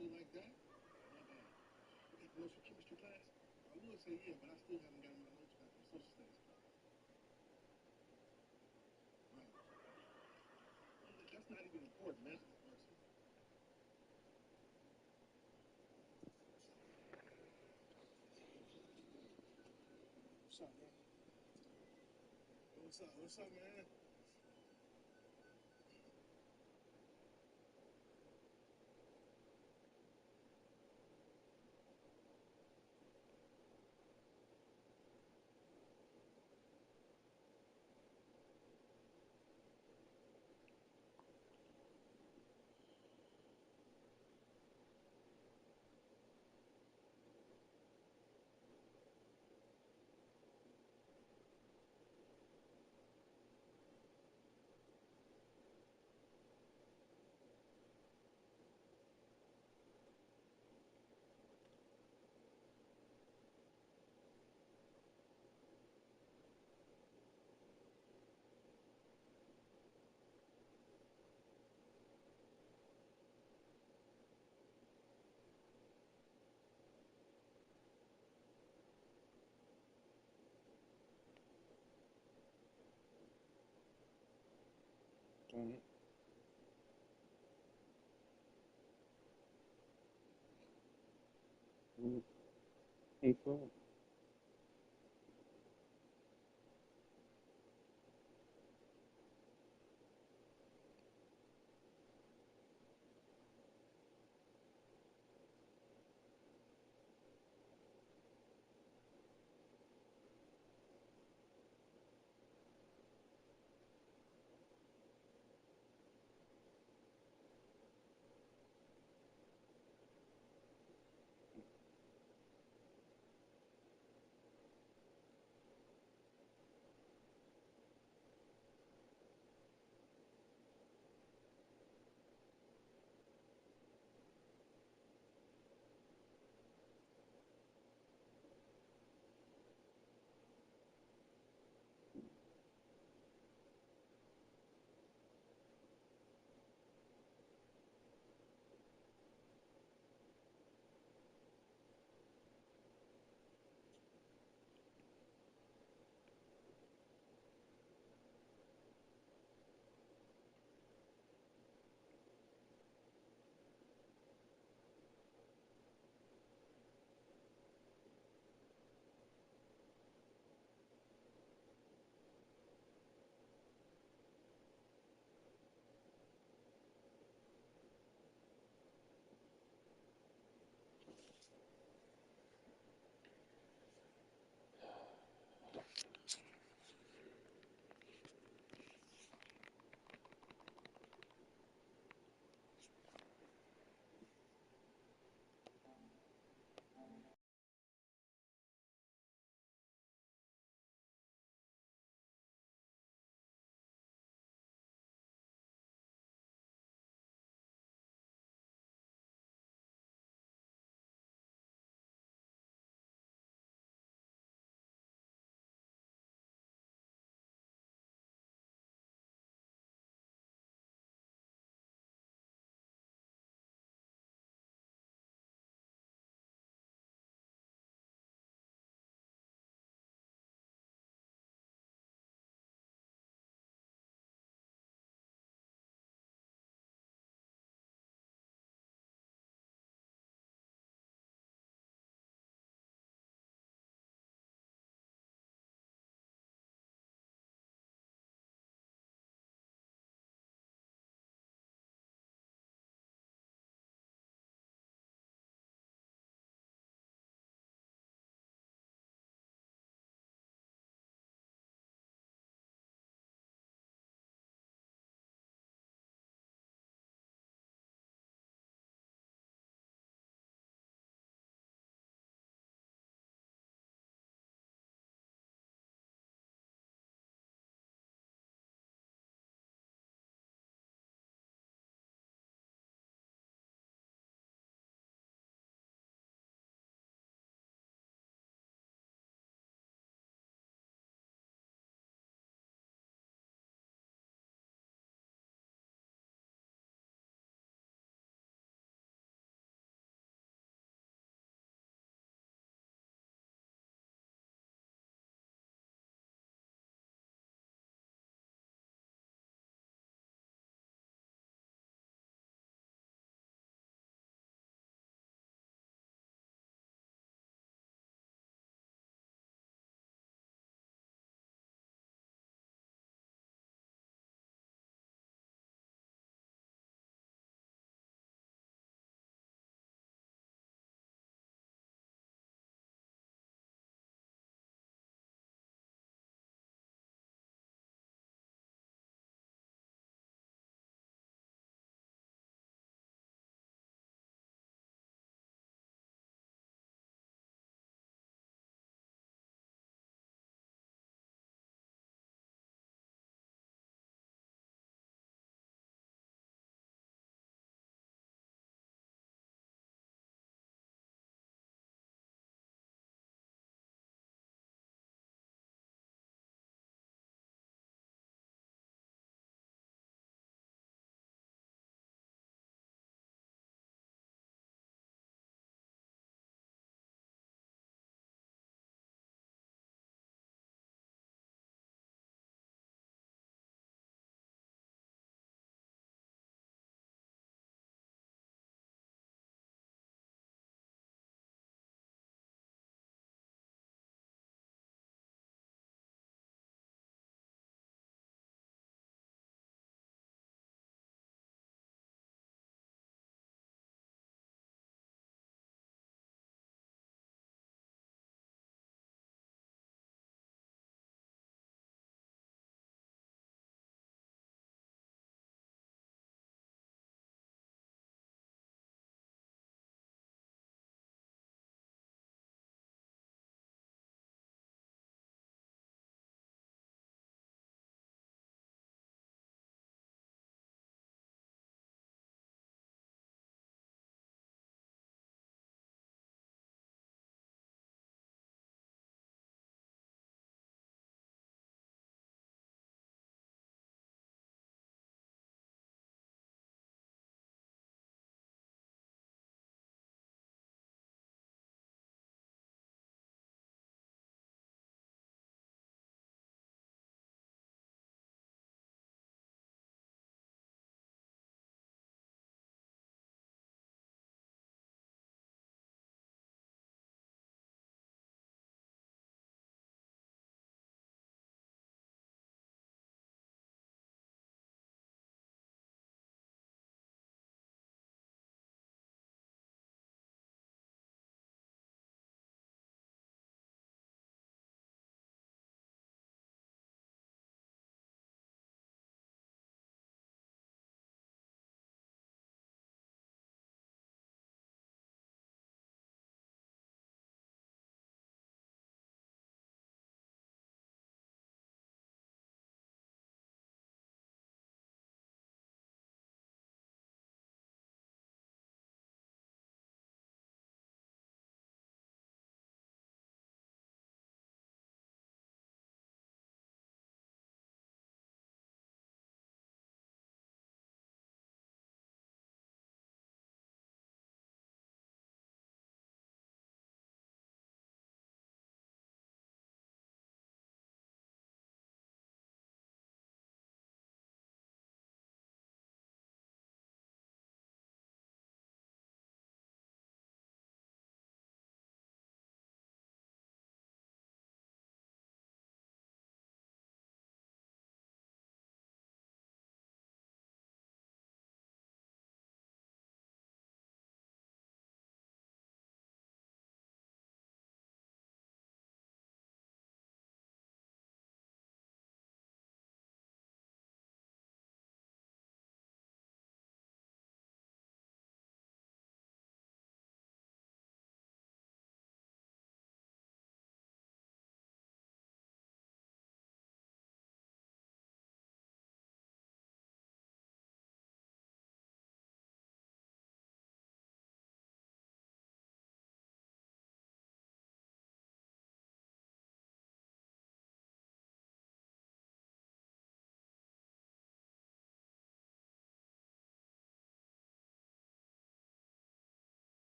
Like that? You take notes for chemistry class? I would say yeah, but I still haven't gotten my notes back from social studies class. Right. That's not even important, man. What's up, man? What's up, man? April.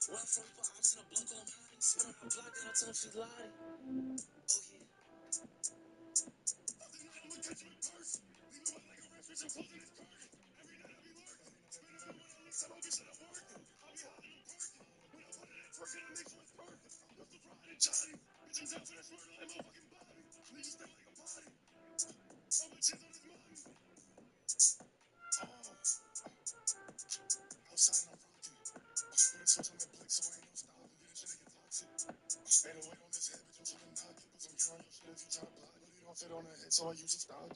Where I'm from, we put ops in a block on them high. Spin on my block, then I tell them she lied. Oh, yeah. So I use a style.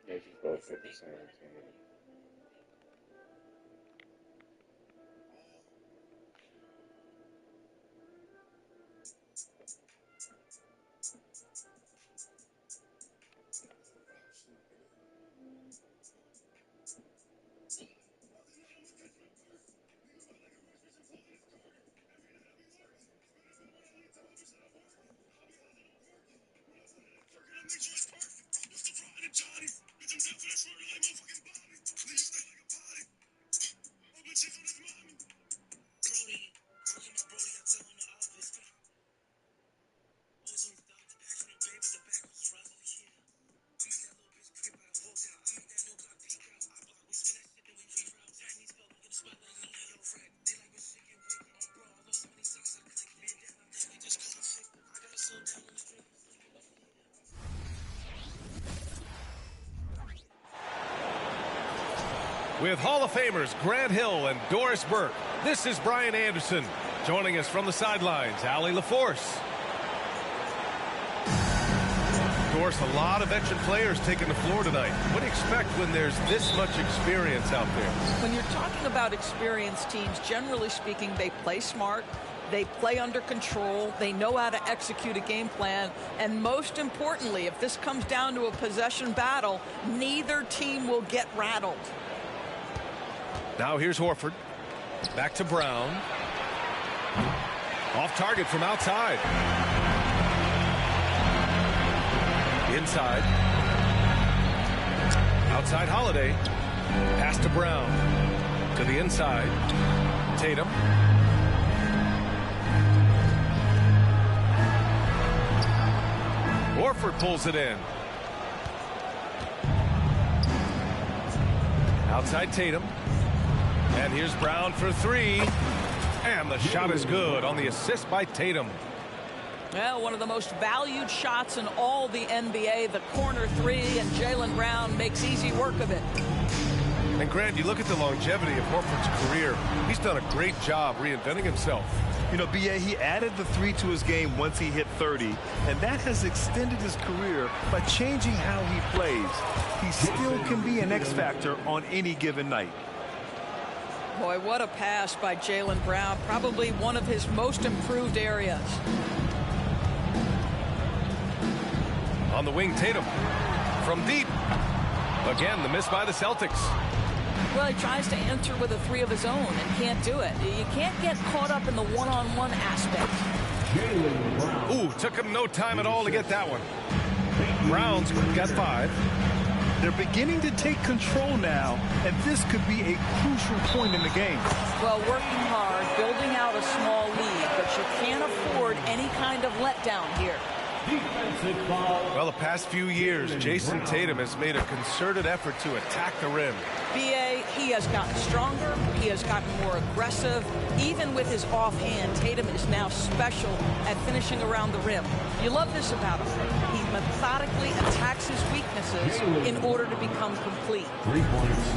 Yeah, just both at the same time. With Hall of Famers Grant Hill and Doris Burke, this is Brian Anderson. Joining us from the sidelines, Allie LaForce. Doris, a lot of veteran players taking the floor tonight. What do you expect when there's this much experience out there? When you're talking about experienced teams, generally speaking, they play smart. They play under control. They know how to execute a game plan. And most importantly, if this comes down to a possession battle, neither team will get rattled. Now here's Horford. Back to Brown. Off target from outside. Inside. Outside Holiday. Pass to Brown. To the inside. Tatum. Horford pulls it in. Outside Tatum. And here's Brown for three. And the shot is good on the assist by Tatum. Well, one of the most valued shots in all the NBA, the corner three, and Jaylen Brown makes easy work of it. And Grant, you look at the longevity of Horford's career. He's done a great job reinventing himself. You know, B.A., he added the three to his game once he hit 30, and that has extended his career by changing how he plays. He still can be an X factor on any given night. Boy, what a pass by Jaylen Brown. Probably one of his most improved areas. On the wing, Tatum. From deep. Again, the miss by the Celtics. Well, he tries to enter with a three of his own and can't do it. You can't get caught up in the one-on-one aspect. Ooh, took him no time at all to get that one. Brown's got 5. They're beginning to take control now, and this could be a crucial point in the game. Well, working hard, building out a small lead, but you can't afford any kind of letdown here. Defensive foul. Well, the past few years, Jason Tatum has made a concerted effort to attack the rim. BA, he has gotten stronger. He has gotten more aggressive. Even with his offhand, Tatum is now special at finishing around the rim. You love this about him. He methodically attacks his weaknesses in order to become complete. 3 points.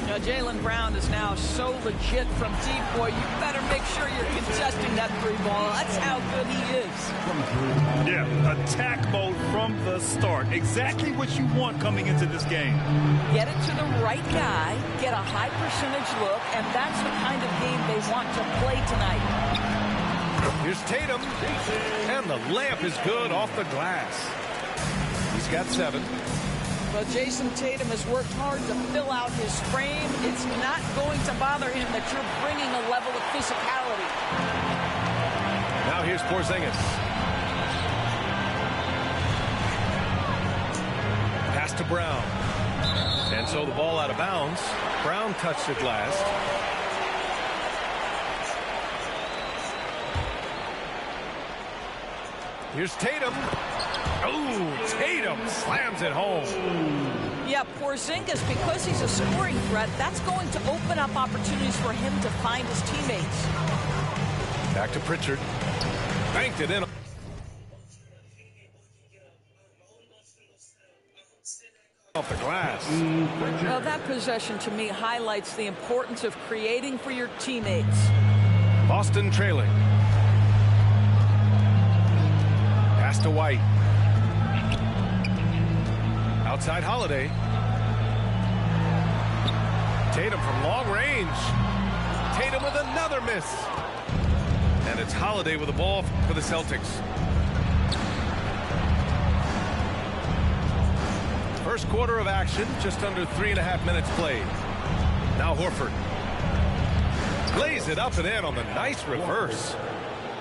Now, Jaylen Brown is now so legit from deep, boy. You better make sure you're contesting that 3 ball. That's how good he is. Yeah, attack mode from the start. Exactly what you want coming into this game. Get it to the right guy, get a high percentage look, and that's the kind of game they want to play tonight. Here's Tatum, and the layup is good off the glass. He's got 7. Well, Jason Tatum has worked hard to fill out his frame. It's not going to bother him that you're bringing a level of physicality. Now here's Porzingis. Pass to Brown. And so the ball out of bounds. Brown touched it last. Here's Tatum. Oh, Tatum slams it home. Yeah, Porzingis, because he's a scoring threat, that's going to open up opportunities for him to find his teammates. Back to Pritchard. Banked it in. Off the glass. Well, that possession to me highlights the importance of creating for your teammates. Boston trailing. Pass to White. Outside Holiday. Tatum from long range. Tatum with another miss. And it's Holiday with the ball for the Celtics. First quarter of action, just under 3.5 minutes played. Now Horford. Lays it up and in on the nice reverse.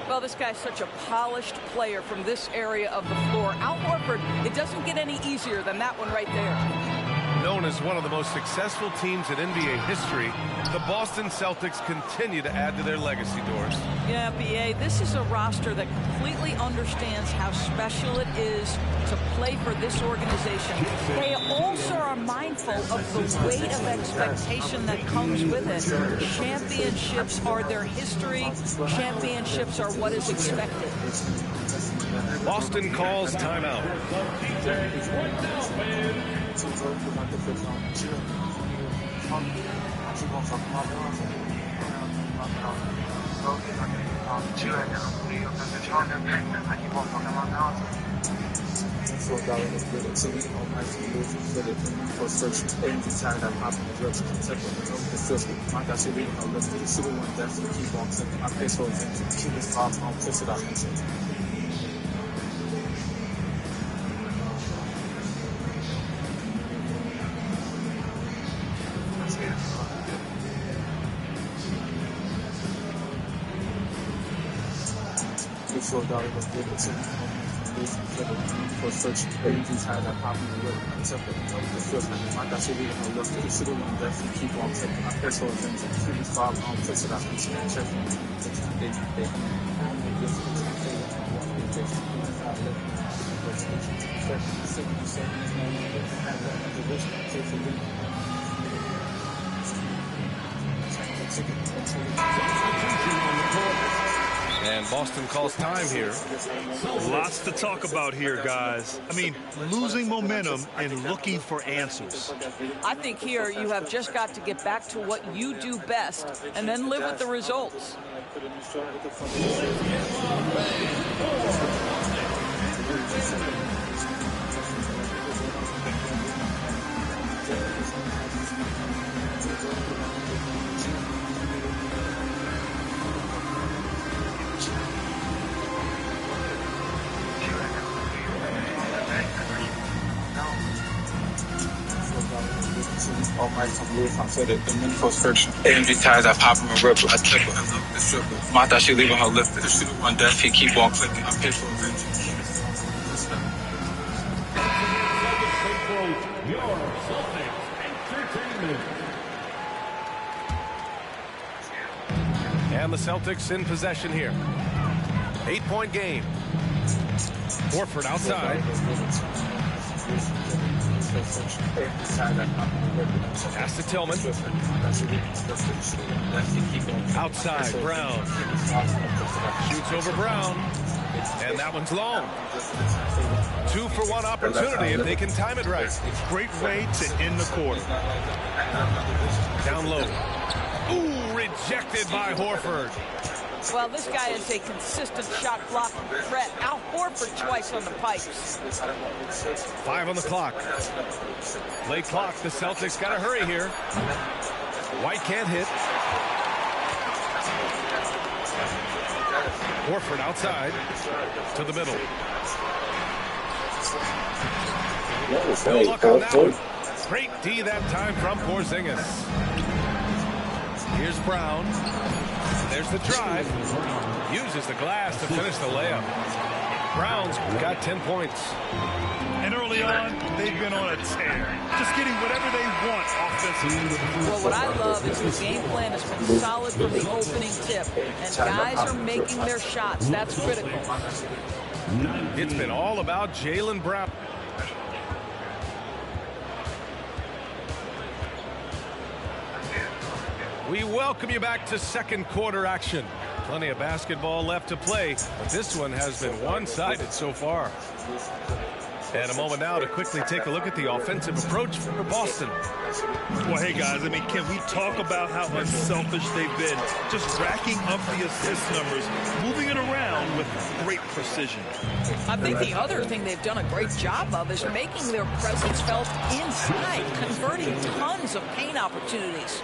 Well, this guy's such a polished player from this area of the floor. Al Horford, it doesn't get any easier than that one right there. Known as one of the most successful teams in NBA history, the Boston Celtics continue to add to their legacy, Doris. Yeah, BA, this is a roster that completely understands how special it is to play for this organization. They also are mindful of the weight of expectation that comes with it. Championships are their history. Championships are what is expected. Boston calls timeout. And Boston calls time here. Lots to talk about here, guys. I mean, losing momentum and looking for answers. I think here you have just got to get back to what you do best and then live with the results. AMG tires, I pop them and rip. I tip her. I love the stripper. Ma thought she leaving her lifted. She the one deaf, he keep on clicking. I pay for a venture. Your Celtics Entertainment. And the Celtics in possession here. 8-point game. Horford outside. Pass to Tillman. Outside, Brown. Shoots over Brown. And that one's long. 2-for-1 opportunity if they can time it right. Great way to end the quarter. Down low. Ooh, rejected by Horford. Well, this guy is a consistent shot blocking threat. Al Horford twice on the pipes. 5 on the clock. Late clock. The Celtics got to hurry here. White can't hit. Horford outside to the middle. No luck on that one. Great D that time from Porzingis. Here's Brown. There's the drive. Uses the glass to finish the layup. Brown's got 10 points. And early on, they've been on a tear. Just getting whatever they want offensively. Well, what I love is the game plan has been solid from the opening tip. And guys are making their shots. That's critical. It's been all about Jaylen Brown. We welcome you back to second quarter action. Plenty of basketball left to play, but this one has been one-sided so far. And a moment now to quickly take a look at the offensive approach for Boston. Well, hey, guys, I mean, can we talk about how unselfish they've been? Just racking up the assist numbers, moving it around with great precision. I think the other thing they've done a great job of is making their presence felt inside, converting tons of paint opportunities.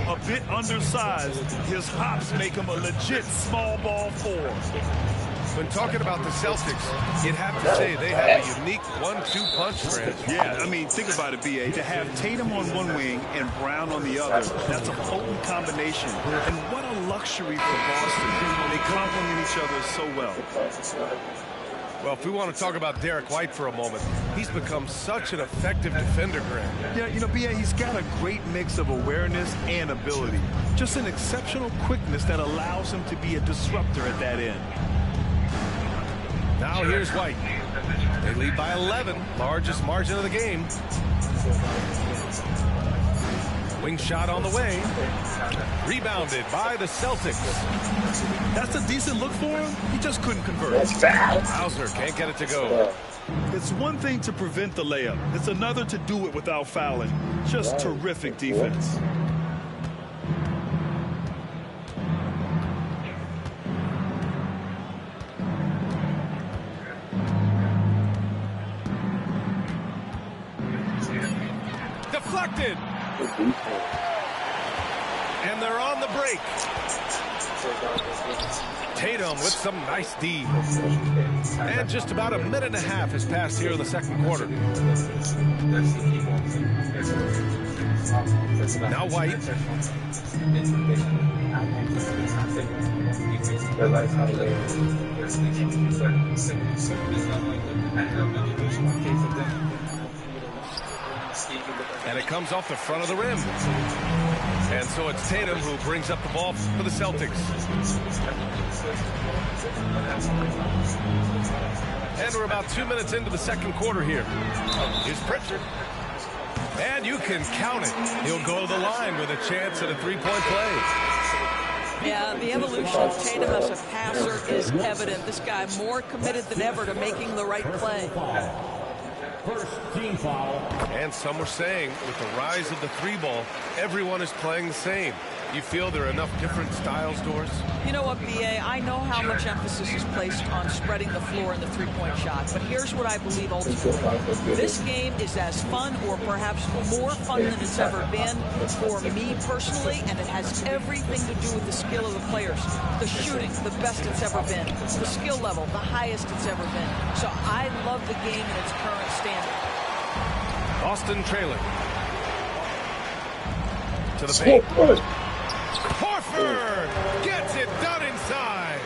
A bit undersized, his hops make him a legit small ball four. When talking about the Celtics, you'd have to say they have a unique 1-2 punch, Grant. Yeah, I mean, think about it, B.A. To have Tatum on one wing and Brown on the other, that's a potent combination. And what a luxury for Boston. They complement each other so well. Well, if we want to talk about Derek White for a moment, he's become such an effective defender, Grant. Yeah, you know, B.A., he's got a great mix of awareness and ability. Just an exceptional quickness that allows him to be a disruptor at that end. Now here's White. They lead by 11, largest margin of the game. Wing shot on the way. Rebounded by the Celtics. That's a decent look for him. He just couldn't convert. Hauser can't get it to go. It's one thing to prevent the layup. It's another to do it without fouling. Just terrific defense. Deflected. And they're on the break. Tatum with some nice D. And just about a minute and a half has passed here in the second quarter. Now White. And it comes off the front of the rim. And so it's Tatum who brings up the ball for the Celtics. And we're about 2 minutes into the second quarter here. Here's Pritchard. And you can count it. He'll go to the line with a chance at a three-point play. Yeah, the evolution of Tatum as a passer is evident. This guy more committed than ever to making the right play. First team foul. And some were saying with the rise of the three ball, everyone is playing the same. You feel there are enough different styles, Doris? You know what, B.A., I know how much emphasis is placed on spreading the floor in the three-point shot, but here's what I believe ultimately. This game is as fun or perhaps more fun than it's ever been for me personally, and it has everything to do with the skill of the players. The shooting, the best it's ever been. The skill level, the highest it's ever been. So I love the game in its current standard. Boston trailing. To the paint. Horford gets it done inside.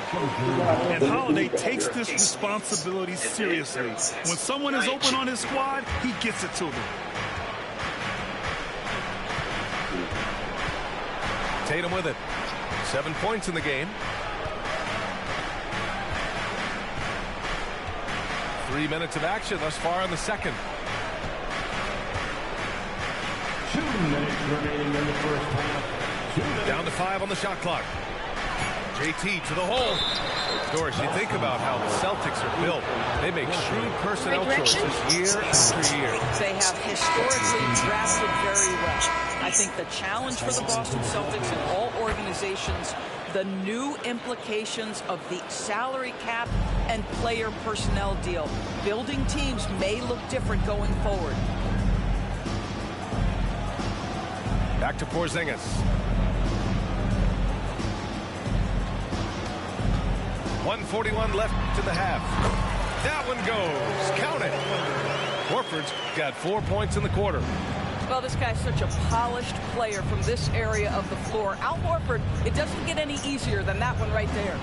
And Holiday takes this responsibility seriously. When someone is open on his squad, he gets it to them. Tatum with it. 7 points in the game. 3 minutes of action thus far in the second. 2 minutes remaining in the first half. Down to 5 on the shot clock. JT to the hole. Doris, you think about how the Celtics are built. They make shrewd personnel choices year after year. They have historically drafted very well. I think the challenge for the Boston Celtics and all organizations, the new implications of the salary cap and player personnel deal. Building teams may look different going forward. Back to Porzingis. .141 left in the half. That one goes. Count it. Horford's got 4 points in the quarter. Well, this guy's such a polished player from this area of the floor. Al Horford, it doesn't get any easier than that one right there.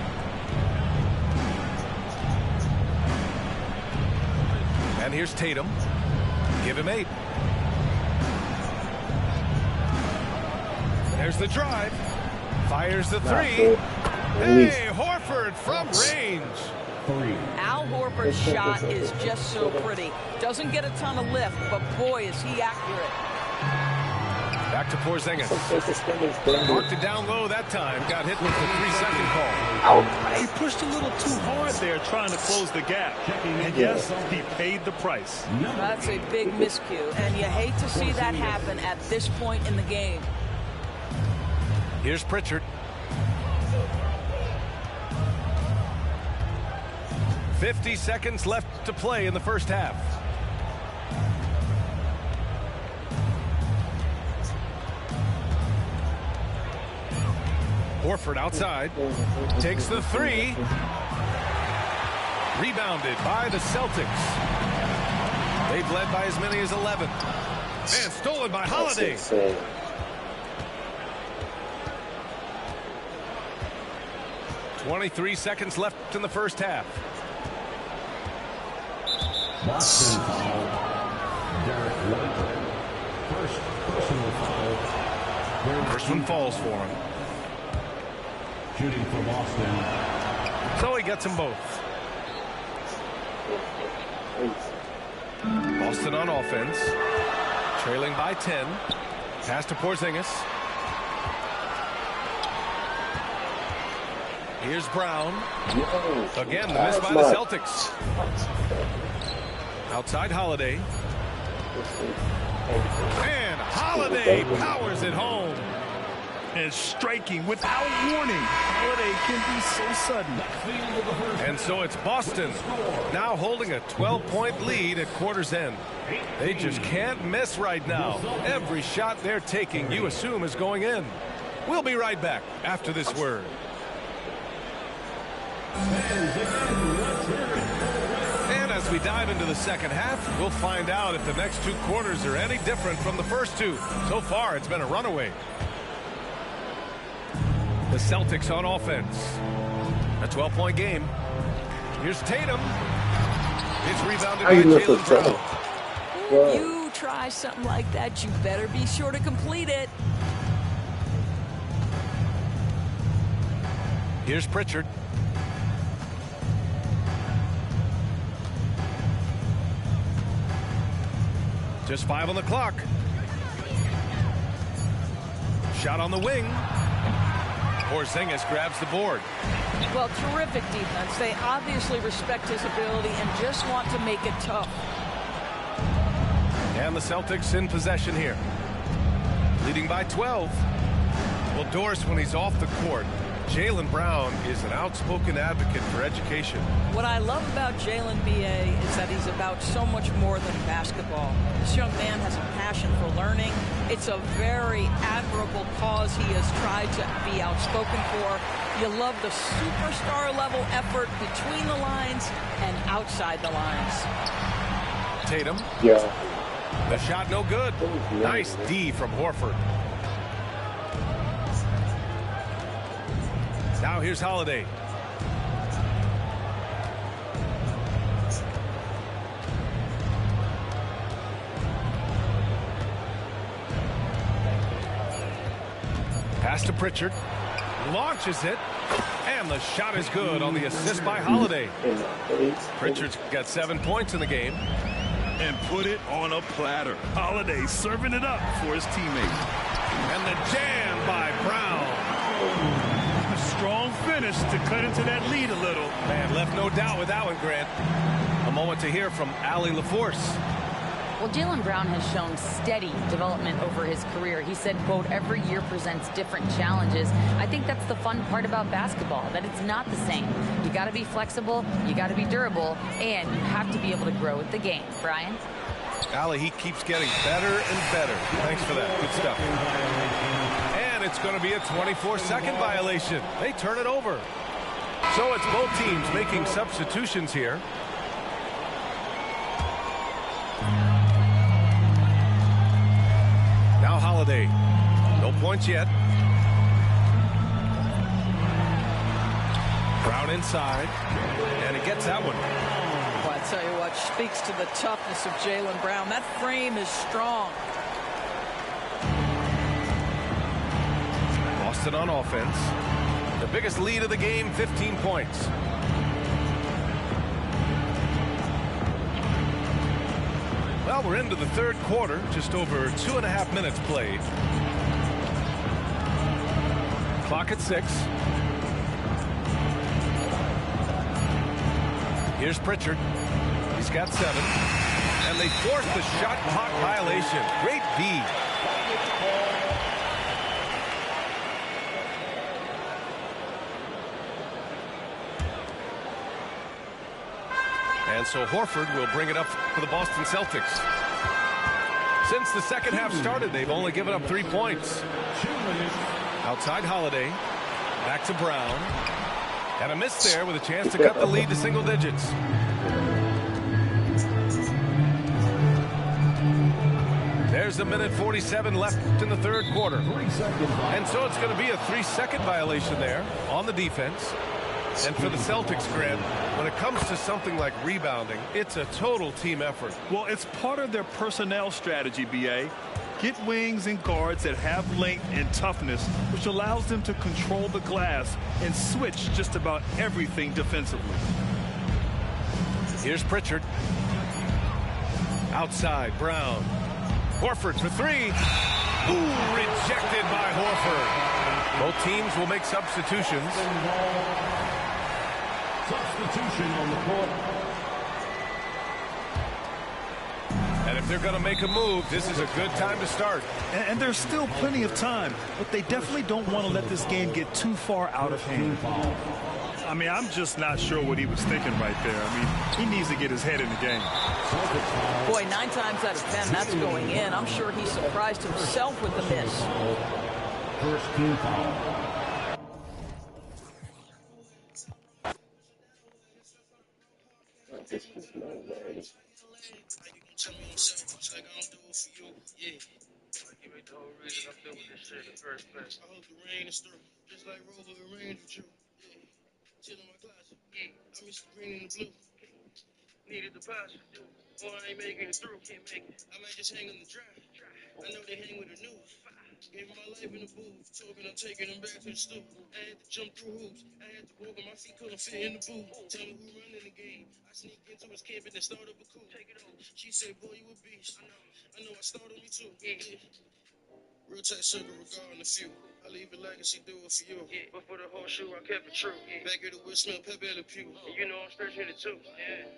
And here's Tatum. Give him 8. There's the drive. Fires the 3. Hey, Horford from range. Al Horford's shot is just so pretty. Doesn't get a ton of lift, but boy, is he accurate. Back to Porzingis. Marked it down low that time. Got hit with the 3-second call. He pushed a little too hard there trying to close the gap. And yes, he paid the price. That's a big miscue, and you hate to see that happen at this point in the game. Here's Pritchard. 50 seconds left to play in the first half. Horford outside. Takes the 3. Rebounded by the Celtics. They've led by as many as 11. And stolen by Holiday. 23 seconds left in the first half. Boston foul. Derek White. First personal foul. First one falls for him. Shooting for Boston. So he gets them both. Boston on offense. Trailing by 10. Pass to Porzingis. Here's Brown. Again, the miss by the Celtics. Outside Holiday. And Holiday powers it home. And striking without warning. Holiday can be so sudden. And so it's Boston now holding a 12-point lead at quarter's end. They just can't miss right now. Every shot they're taking, you assume, is going in. We'll be right back after this word. And as we dive into the second half, we'll find out if the next 2 quarters are any different from the first 2. So far, it's been a runaway. The Celtics on offense. A 12-point game. Here's Tatum. It's rebounded by Jaylen Brown. You try something like that, you better be sure to complete it. Here's Pritchard. Just 5 on the clock. Shot on the wing. Porzingis grabs the board. Well, terrific defense. They obviously respect his ability and just want to make it tough. And the Celtics in possession here. Leading by 12. Well, Doris, when he's off the court, Jaylen Brown is an outspoken advocate for education. What I love about Jaylen B.A. is that he's about so much more than basketball. This young man has a passion for learning. It's a very admirable cause he has tried to be outspoken for. You love the superstar level effort between the lines and outside the lines. Tatum. Yeah. The shot no good. Nice D from Horford. Now here's Holiday. Pass to Pritchard. Launches it. And the shot is good on the assist by Holiday. Pritchard's got 7 points in the game. And put it on a platter. Holiday serving it up for his teammate. And the jam by Brown. A strong finish to cut into that lead a little. Man, left no doubt with that one, Grant. A moment to hear from Allie LaForce. Well, Jaylen Brown has shown steady development over his career. He said, quote, every year presents different challenges. I think that's the fun part about basketball, that it's not the same. You got to be flexible, you got to be durable, and you have to be able to grow with the game. Brian? Allie, he keeps getting better and better. Thanks for that. Good stuff. And it's going to be a 24-second violation. They turn it over. So it's both teams making substitutions here. Now Holiday. No points yet. Brown inside. And he gets that one. Well, I tell you what, speaks to the toughness of Jaylen Brown. That frame is strong. Boston on offense. The biggest lead of the game, 15 points. Well, we're into the third quarter, just over 2.5 minutes played. Clock at 6. Here's Pritchard. He's got 7. And they force the shot clock violation. Great D. And so Horford will bring it up for the Boston Celtics. Since the second half started, they've only given up 3 points. Outside Holiday. Back to Brown. And a miss there with a chance to cut the lead to single digits. There's a minute 47 left in the third quarter. And so it's going to be a 3-second violation there on the defense. And for the Celtics, Grant, when it comes to something like rebounding, it's a total team effort. Well, it's part of their personnel strategy, B.A. Get wings and guards that have length and toughness, which allows them to control the glass and switch just about everything defensively. Here's Pritchard. Outside, Brown. Horford for 3. Ooh, rejected by Horford. Both teams will make substitutions. Substitution on the court. And if they're going to make a move, this is a good time to start. And there's still plenty of time, but they definitely don't want to let this game get too far out of hand. I mean, I'm just not sure what he was thinking right there. I mean, he needs to get his head in the game. Boy, 9 times out of 10, that's going in. I'm sure he surprised himself with the miss. First team foul. This is no way. I hope the rain is through, just like Rover arranged with you. Chill in my closet. I miss the green and the blue. Needed the passion. Boy, I ain't making it through. Can't make it. I might just hang on the drive. I know they hang with the news. Gave my life in the booth. Talking, I'm taking them back to the stoop. I had to jump through hoops. I had to walk on my feet, couldn't fit in the booth. Tell me who running the game. I sneak into his camp and then start up a coup. Take it over. She said, boy, you a beast. I know I started me too. Yeah. Real tight circle regarding the few. I leave a legacy, do it for you. Yeah, but for the whole shoe, I kept it true. Yeah. Back at the wood, smell Pepe Le Pew. And you know I'm stretching it too. Yeah.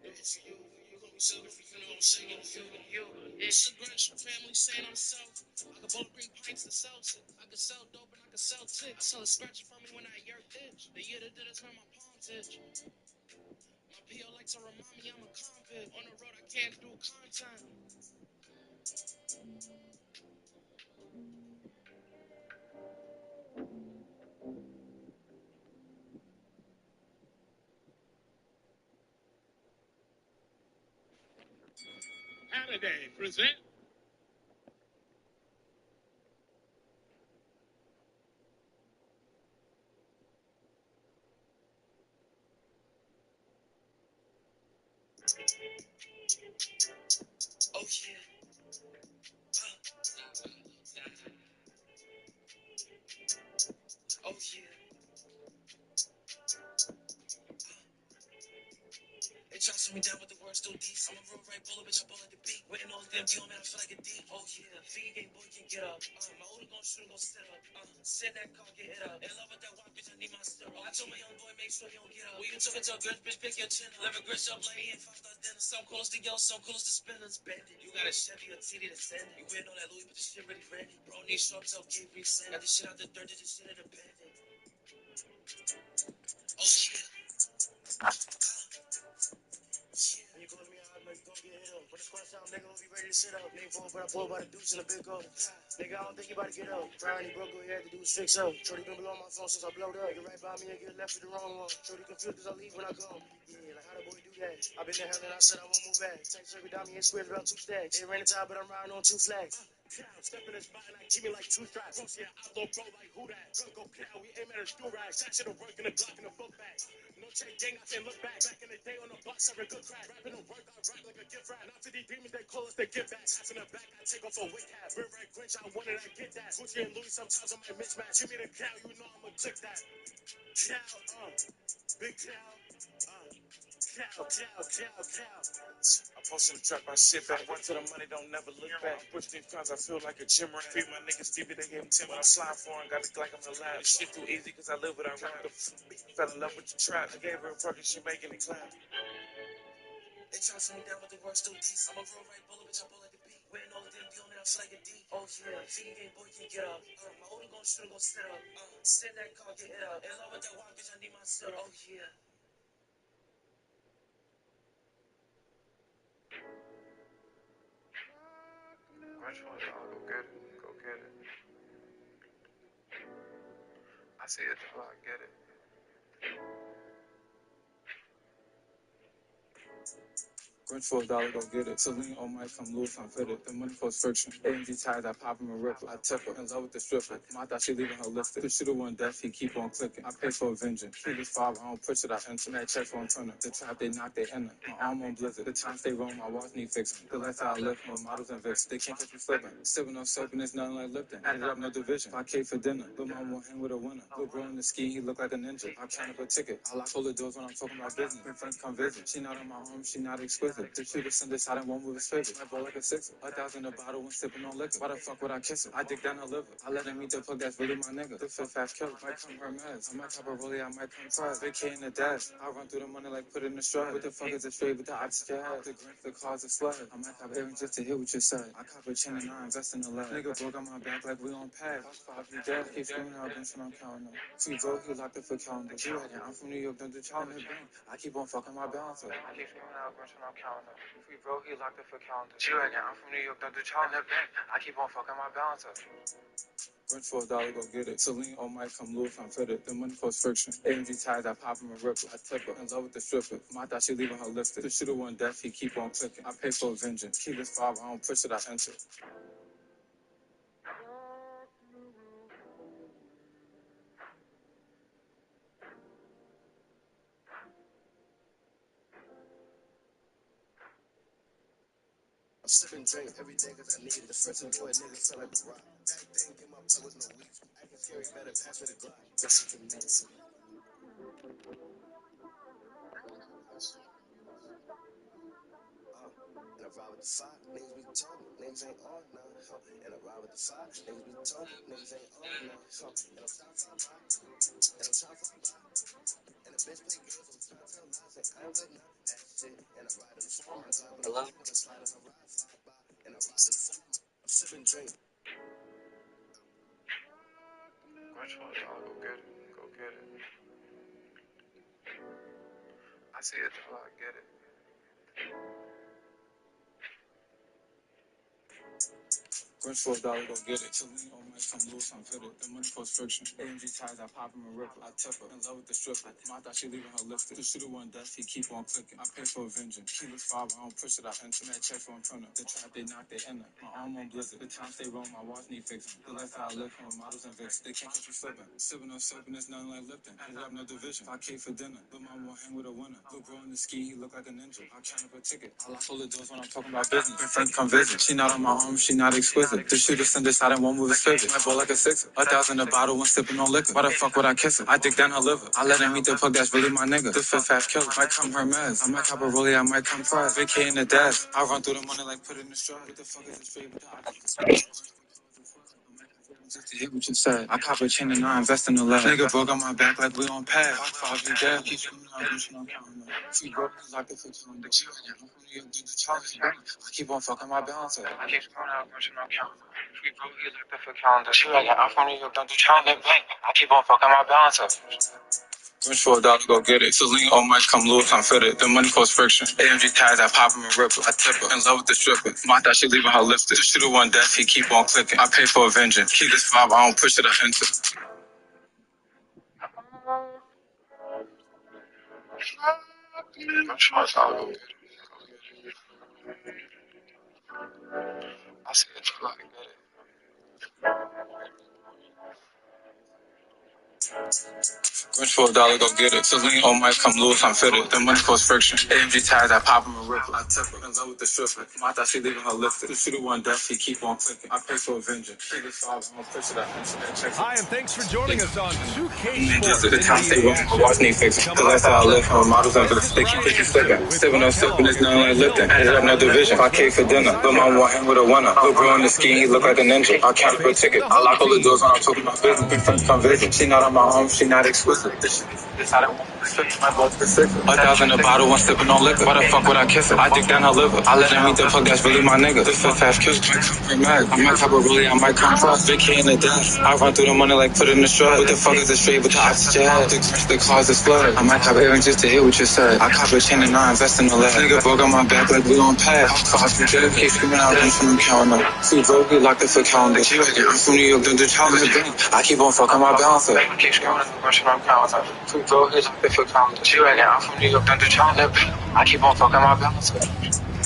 Do it for you. You gonna be selling for you, know I'm singing for you. Yeah. It's a grudge, family saying I'm self. I can both bring pints to sell it. I can sell dope and I can sell ticks. So it's scratching from me when I yerk itch. The year that did it turn my palms itch. My PO like to remind me I'm a convict. On the road I can't do content. Halliday present. Oh yeah. Oh yeah. tossing me down with the words still deep. I'm a real right bullet, bitch, I bullet the beat. Waiting on the DMT, man, I feel like a deep. Oh yeah, figure game boy can get up. My older gon' shoot, gon' set up. Send that car, get hit up. In love with that white bitch, I need my stir. I told my young boy, make sure you don't get up. We even took it to a good bitch, pick your chin. Live a grit up like he ain't 5-star dinner. Some close to yo, some close to spinners. Bend it. You got a Chevy or TD to send it. You waiting on that Louis, but the shit ready ready. Bro, need short up, keep resend. Got this shit out the dirt, did this shit independent. Oh yeah. When you call me out, I'm like, go get hit up. Put the squash out, nigga, we'll be ready to sit up. Name for, but I pull by the deuce in a big cup. Nigga, I don't think you about to get up. Trying he broke, all you had to do was fix up. Shorty been below my phone since I blowed up. Get right by me and get left with the wrong one. Shorty confused cause I leave when I come. Yeah, like how the boy do that? I been to hell and I said I won't move back. Tight circle down me and squares about 2 stacks. It ran the top, but I'm riding on 2 flags. Step in the spot and I keep me like 2 straps. Yeah, I blow bro like who that? Go cow, we aim at a do-rag. Shot shit to work in the Glock in the book bag. No check gang, I can't look back. Back in the day on the block, serving good crack. Rapping on work, I rap like a gift wrap. Not to these demons, they call us the give back. Half in the back, I take off a wig hat. Rear red Grinch, I want it, I get that. Gucci and Louis, sometimes I might mismatch. Give me the cow, you know I'ma click that. Cow, big cow, cow. I post in the trap, I sit back. Run to the money, don't never look back. I push these pounds, I feel like a gym rat. Feed my niggas Stevie, they gave him 10 when I slide for him. Got it like I'm alive. This shit too easy cause I live without rap. Fell in love with the trap. I gave her a fucking, she making it clap. They tossing me down with the words still deep. I'm a real right bullet, bitch, I bullet the beat. Waiting all the DMT on me, I feel like a deep. Oh yeah, figure game boy can get up. My older gon' shoot, gon' set up. Send that car, get hit up. In love with that white bitch, I need my stir. Oh yeah. Which one, y'all? Go get it. Go get it. I see it till I get it. Rich for $1, go get it. Celine on mic, come loose, I'm fitted. The money cause friction. AMG ties, I pop him and rip. I tip her. In love with the stripper. I thought she leaving her lifted. The shooter one death, he keep on clicking. I pay for a vengeance. Keyless 5, I don't push it, I enter. That check on printer. The trap, they knock, they enter. My arm on blizzard. The times they roll, my walls need fixing. The lifestyle I live, my models and vix. They can't catch me slipping. Sipping on soap and it's nothing like lifting. Added up, no division. 5K for dinner. Lil' mom won't hang with a winner. Lil' bro in the ski, he look like a ninja. I count up a ticket. I lock all the doors when I'm talking about business. When friends come visit. She not on my arm, she not exquisite. The shooter send this out and won't move his favorite. I ball like a sixer. 1,000 a bottle when sipping on liquor. Why the fuck would I kiss her? I dig down her liver. I let her meet the plug, that's really my nigga. The fifth fast killer. Might come her meds. I might top a rollie, I might come fast. Vacay in the dash. I run through the money like put in the stride. What the fuck is a straight with the oxygen head? The grant, the cause, the sled. I might cop earrings just to hear what you said. I cop a chain and I invest in the lab. Nigga broke on my back like we on pad. Five, he dead. Keep screaming out, bench when I'm counting them. Free bro, he locked up for calendar. G-Wagon, I'm from New York, don't do challenge. I keep on fucking my balance up. I keep screaming out, bench when I'm counting them. Free bro, he locked up for calendar. G-Wagon, I'm from New York, don't do challenge. I keep on fucking my balance up. Rich for $1, go get it. Celine on mic, come loose, I'm fitted. The money cause friction. AMG ties, I pop him and rip. I tip her. In love with the stripper. I thought she leaving her lifted. The shooter one death, he keep on clicking. I pay for a vengeance. Keyless 5, I don't push it, I enter. I'm sipping drink every day cause I need it. The French boy niggas feel like the rock. Back then, get my blood with no weed. I can carry better, pass with a Glock. Yes, you can mix it. And I ride with the 5, niggas be talking, niggas ain't on now. And I ride with the 5, niggas be talking, niggas ain't on now. And I'm trying to find by, and I'm trying to find by. And the bitch play games, I'm trying to tell lies, like I ain't with none of that shit. And I ride in the storm, I drive in the whip, I slide on the ride, fly by. And I ride in the storm, I'm sipping drink. Which one, y'all? Go get it. Go get it. I see it till I get it. Rich for $1, go get it. Celine on mic, come loose, I'm fitted. The money cause friction. AMG ties, I pop him and rip. I tip her. In love with the stripper. I thought she leaving her lifted. The shooter one death, he keep on clicking. I pay for a vengeance. Keyless 5, I don't push it, I enter. That check on printer. The trap, they knock, they enter. My arm on blizzard. The times they roll, my watch need fixing. The lifestyle I live, my models and vix. They can't catch me slipping. Sipping on soap and it's nothing like lifting. Added up, no division. 5K for dinner. Lil' mom won't hang with a winner. Lil' bro in the ski, he look like a ninja. I count up a ticket. I lock all the doors when I'm talking about business. When friends come visit. She not on my arm, she not exquisite. visit. The shooter send this out and won't move his pivot. My ball like a sixer. 1,000 a bottle when sipping on liquor. Why the fuck would I kiss her? I dig down her liver. I let him eat the plug, that's really my nigga. The fifth half killer. Might come Hermes. I might cop a rollie, I might come fries. Vacay in the dash. I run through the money like put it in the straw. What the fuck is this favorite? Just to hit what you said. I cop a chain and I invest in the lab. Nigga broke on my back like we on pad. Five you dead, keep screaming out, I'm not counting. She broke me like the foot on the chill. I'm from New York, do the challenge. I keep on fucking my balance. I keep screaming out, I'm not counting. She broke me like the foot calendar. She like, I'm from New York, don't do challenge. I keep on fucking my balance. Rich for $1, go get it. Celine on mic, come loose, I'm fitted. The money cause friction. AMG ties, I pop him and rip it. I tip her. In love with the stripper. My thought she leaving her lifted. The shooter one death, he keep on clicking. I pay for a vengeance. Keep this vibe, I don't push it, I enter. I see it, I get it. Rich for $1, go get it. Celine on mic, come loose, I'm fitted. The money cause friction. AMG ties, I pop him and rip it. I tip her. In love with the stripper. My thought she leaving her lifted. The shooter one death, he keep on clicking. I pay for a vengeance. Keep this vibe, I don't push it, I enter. Hi, and thanks for joining us on 2K Sports. The town stay rough, my watch need fixing. Cause that's how I live, my models under the sticky, sticky slipping. Sipping on sipping, it's nothing like lifting. Added up no division, 5K for dinner. But mom want him with a winner. Look bro on the ski, he look like a ninja. I count for a ticket. I lock all the doors when I'm talking about business. Big friends come visit. She not on my arm, she not exquisite. This how they want my boss specific. 1,000 a bottle when sipping on liquor. Why the fuck would I kiss her? I dig down her liver. I let him eat the plug, that's really my nigga. The fifth half kiss, I might cop a rollie, I might come fast. Vacay in the dash. I run through the money like put it in the straw. What the fuck is this straight with the oxygen? The closet flooded. I might cop earrings just to hear what you said. I cop a chain and I invest in the lab. Nigga broke on my back like we on pad. Five you dead, keep screaming out, I'm from counting up. She broke me like the foot calendar. I'm from New York, don't do challenge. I keep on fucking my balance up. Keep screaming out, I'm counting up. She broke me like the foot calendar. She like, I'm from New York, don't do challenge. I keep on fucking my balance up.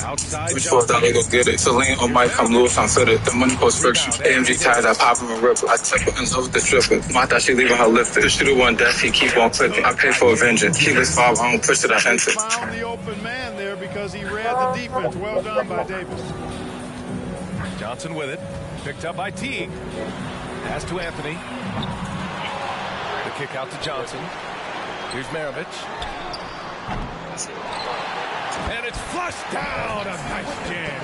Outside. Rich for $1, go get it. Celine on mic, come loose, I'm fitted. The money cause friction. AMG ties, I pop him and rip it. I tip her. In love with the stripper. My thought she leaving her lifted. The shooter one death, he keep on clicking. I pay for a vengeance. Keep this vibe, I don't push it, I enter. Found the open man there because he read the defense. Well done by Davis. Johnson with it. Picked up by Teague. Pass to Anthony. The kick out to Johnson. Here's Maravich. And it's flushed down. A nice jam.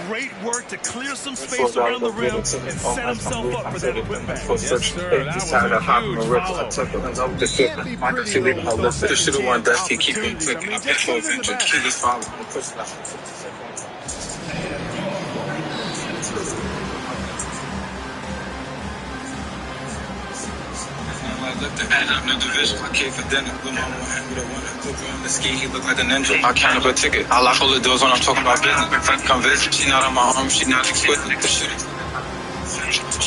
Great work to clear some space around the rim and set himself up for that putback. Yes, sir. That was a huge follow. The shooter one death, he keep on clicking. I pay for a vengeance. Keep this vibe, I don't push it, I enter. Add up no division. I came for dinner. Lil' mama want him with a winner. Look on the ski, he look like a ninja. I count up a ticket. I lock all the doors when I'm talking about business. My friend come visit. She not on my arm, she not exquisite. The shit is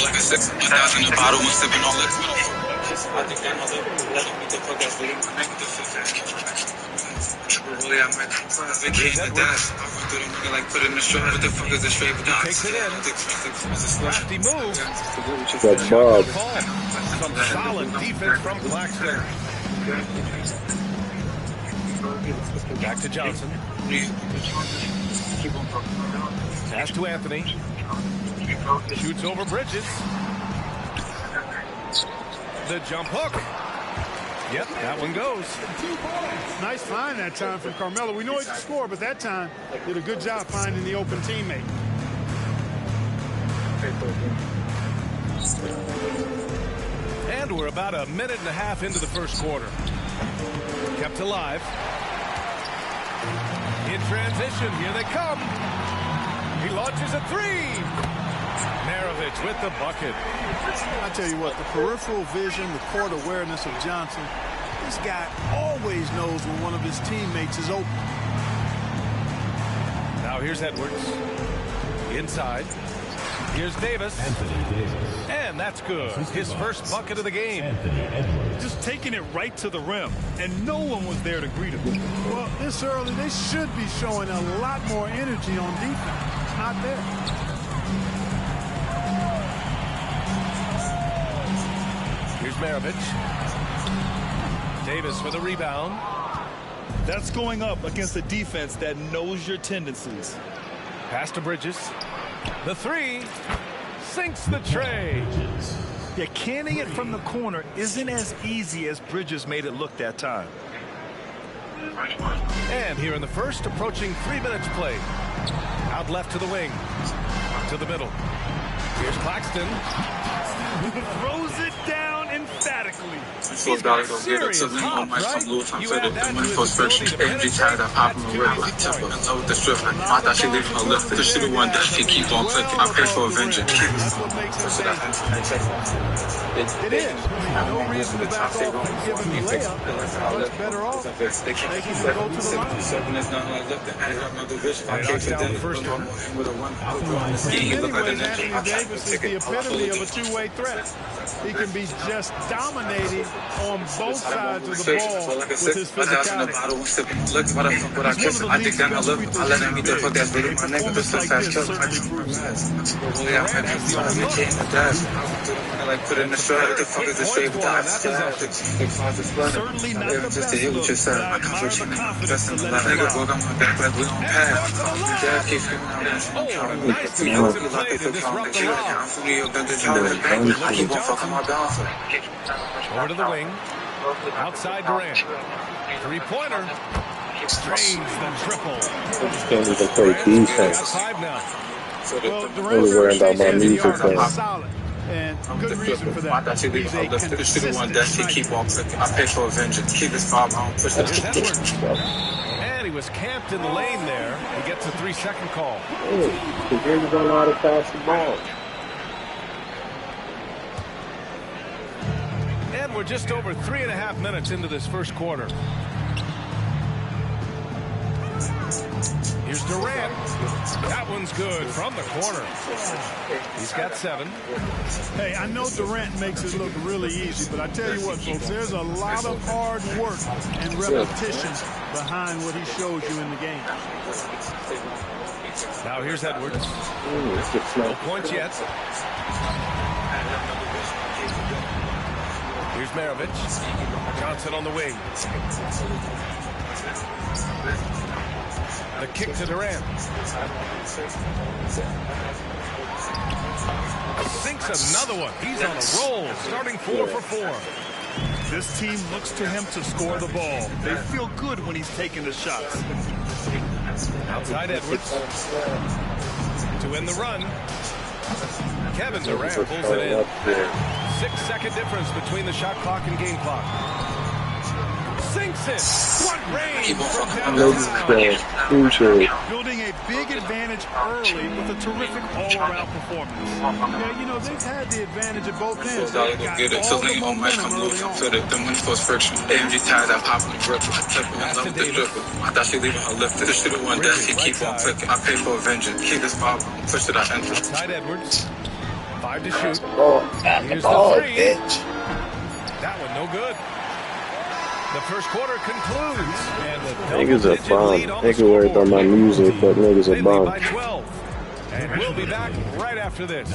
like a 6. 1,000 a bottle when sipping on liquor. I think that I let him eat the plug, that's really my nigga. The fifth half. Really, I might come fast. Vacay in the dash. I run through the money like put it in the straw. What the fuck is this straight with the oxygen? Lefty move. Good Bob. Some solid defense from Claxton. Back to Johnson. Pass to Anthony. Shoots over Bridges. The jump hook. Yep, that one goes. Nice find that time from Carmelo. We know he can score, but that time did a good job finding the open teammate. And we're about a minute and a half into the first quarter. Kept alive. In transition, here they come. He launches a three. Maravich with the bucket. I tell you what, the peripheral vision, the court awareness of Johnson, this guy always knows when one of his teammates is open. Now here's Edwards. Inside. Here's Davis. Anthony Davis. And that's good. His first bucket of the game. Anthony Edwards. Just taking it right to the rim, and no one was there to greet him. Well, this early, they should be showing a lot more energy on defense. Not there. Here's Maravich. Davis for the rebound. That's going up against a defense that knows your tendencies. Pass to Bridges. The three sinks the tray. Yeah, canning it from the corner isn't as easy as Bridges made it look that time. And here in the first, approaching 3 minutes played. Out left to the wing. To the middle. Here's Claxton. Throws it down emphatically. He's got to go get it. So on my come loose. I'm fitted. The money for friction. AMG tied up. Popping the rip. Like temper. And low with the strip. I thought she leaving her lift. The shit one that she keep on clicking. I pay for a vengeance. It is. No reason to back off and give him the layup. Much better off. They can go to the line. Down the first one. In many ways, Anthony Davis is the epitome of a two-way threat. He can be just dominating on both sides of the ball with his physicality. He's one of the least frustrated performance like this certainly proves that. Like put in the shirt, what the fuck is the straight with that? Certainly not the best look, but I admire the confidence to let it Nigga, fly. on my back like we on pass. Dad keeps screaming out that shit. Nice defensive play to disrupt the lob. I keep on fucking my bouncer. Over to the wing. Outside Durant. Three-pointer. Drains the triple. Can't even play defense. Got 5 now. Well, I'm worried about my music playing. solid, and good reason for that. He's a consistent sniper. Keep on clicking. I pay for a vengeance. Keep his foul. I don't push Here's Edwards. And he was camped in the lane there. He gets a 3-second call. The Grizzlies don't know how to pass the ball. And we're just over 3.5 minutes into this first quarter. Here's Durant. That one's good from the corner. He's got 7. Hey, I know Durant makes it look really easy, but I tell you what, folks, there's a lot of hard work and repetition behind what he shows you in the game. Now here's Edwards. No points yet. Here's Maravich. Johnson on the wing. The kick to Durant. Sinks another one. He's on a roll, starting 4 for 4. This team looks to him to score the ball. They feel good when he's taking the shots. Outside Edwards. To win the run. Kevin Durant pulls it in. 6-second difference between the shot clock and game clock. Sinks it. What range from downtown. Building a big advantage early with a terrific all-around performance. Yeah, you know, they've had the advantage at both ends. They've got all the momentum early on. The money for friction. AMG ties out, popping the grip. I kept him in love with the dribble. I thought she leaving her lifted. The shit one that she keep on clicking. I pay for a vengeance. Keep this foul. Push it out. Enter. Outside Edwards. 5 to shoot. Here's the 3. That one no good. The first quarter concludes. And the Niggas are bomb. Niggas worried about my music, but niggas are bomb. by 12. And we'll be back right after this.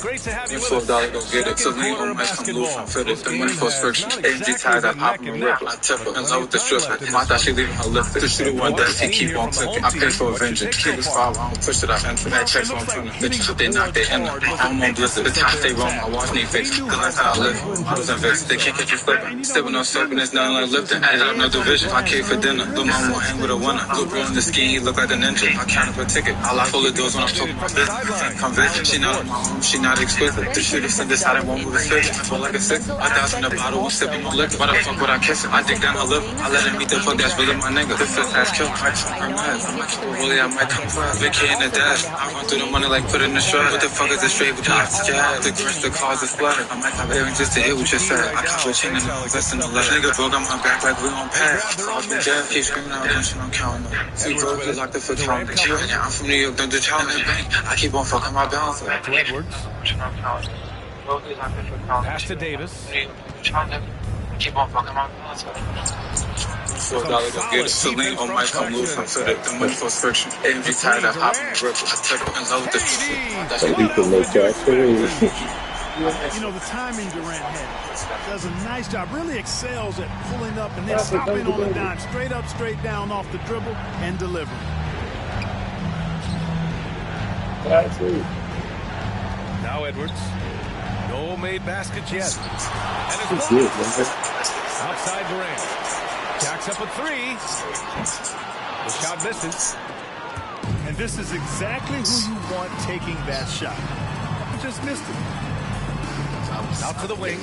Great to have you with us. $4 go get it. So lean on my come loose. I'm fitted. The money for friction. AMG ties out, popping the rip. I tip her in love with the strip. I thought she leaving her lifted. The shit one that she keep on clicking. I pay for a vengeance. Keep this foul. I don't push it out. Enter that checks on front. Bitches, they knock their end. I'm on blizzard. The top they roll. My watch need fix. The last how I live. Models and vex. They can't catch you slipping. Stepping on slipping. It's nothing like lifting. Added up no division. I came for dinner. Little mama won't hang with a winner. Little bro in the skin. He look like a ninja. I counted for a ticket. I lock all the doors when I'm talking about business. Conviction. She not my home. She not explicit. Should've sent this out, I won't move his face. I feel like a sick. I douse in the bottle, we sipping on liquor. Why the fuck would I kiss him? I dig down her lip. I let him eat the fuck, that's really my nigga. The fifth ass kill, I try her mad. I'm like, really, I might come fast. Vacating the dash. I run through the money like put in the shred. What the fuck is this straight with the oxygen? The grist, the cause is splatter. I might have earrings just to hear what you said. I caught your chain and I'm investing the letter. Nigga broke on my back like we on pass. Off the jet, keep screaming out, and shit, I'm counting up. See, broke is like the foot count. Yeah, I'm from New York, don't do challenge bank. I keep on fucking my balance. To Edwards. Pass to Davis. Keep on fucking my balance. $4 go get it. Celine on my come loose. I'm fitted. The money for friction. AMG tied up, hopping the grip. I tip her in love with the So he can make that 3. You know, the timing Durant has. Does a nice job. Really excels at pulling up and then stopping on the dime. Straight up, straight down off the dribble and delivering. Now Edwards. No made baskets yet. And it's blocked. Outside Durant. Jacks up a three. The shot misses. And this is exactly who you want taking that shot. You just missed it. Out to the wing.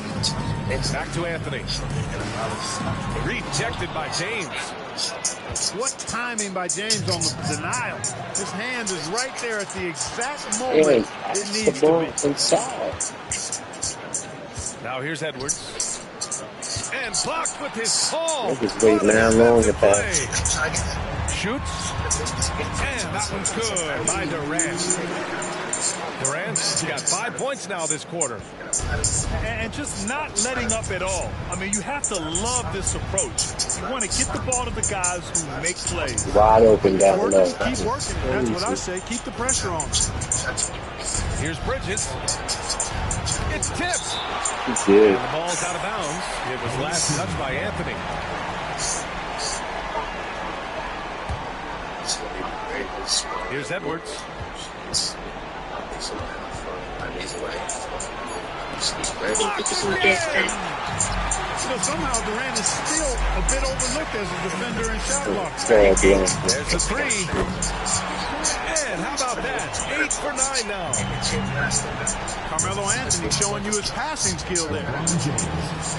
Back to Anthony. Rejected by James. What timing by James on the denial. His hand is right there at the exact moment it needs to be. Now here's Edwards. And blocked with his call. Just waiting how long at that. Shoots. And that one's good by Durant. Durant's got 5 points now this quarter. And just not letting up at all. I mean, you have to love this approach. You want to get the ball to the guys who make plays. Wide open down low. Keep working. That's what I say. Keep the pressure on. Here's Bridges. It's tipped. And the ball's out of bounds. It was last touched by Anthony. Here's Edwards. So somehow Durant is still a bit overlooked as a defender and shot blocker. There's a three. And how about that? 8 for 9 now. Carmelo Anthony showing you his passing skill there.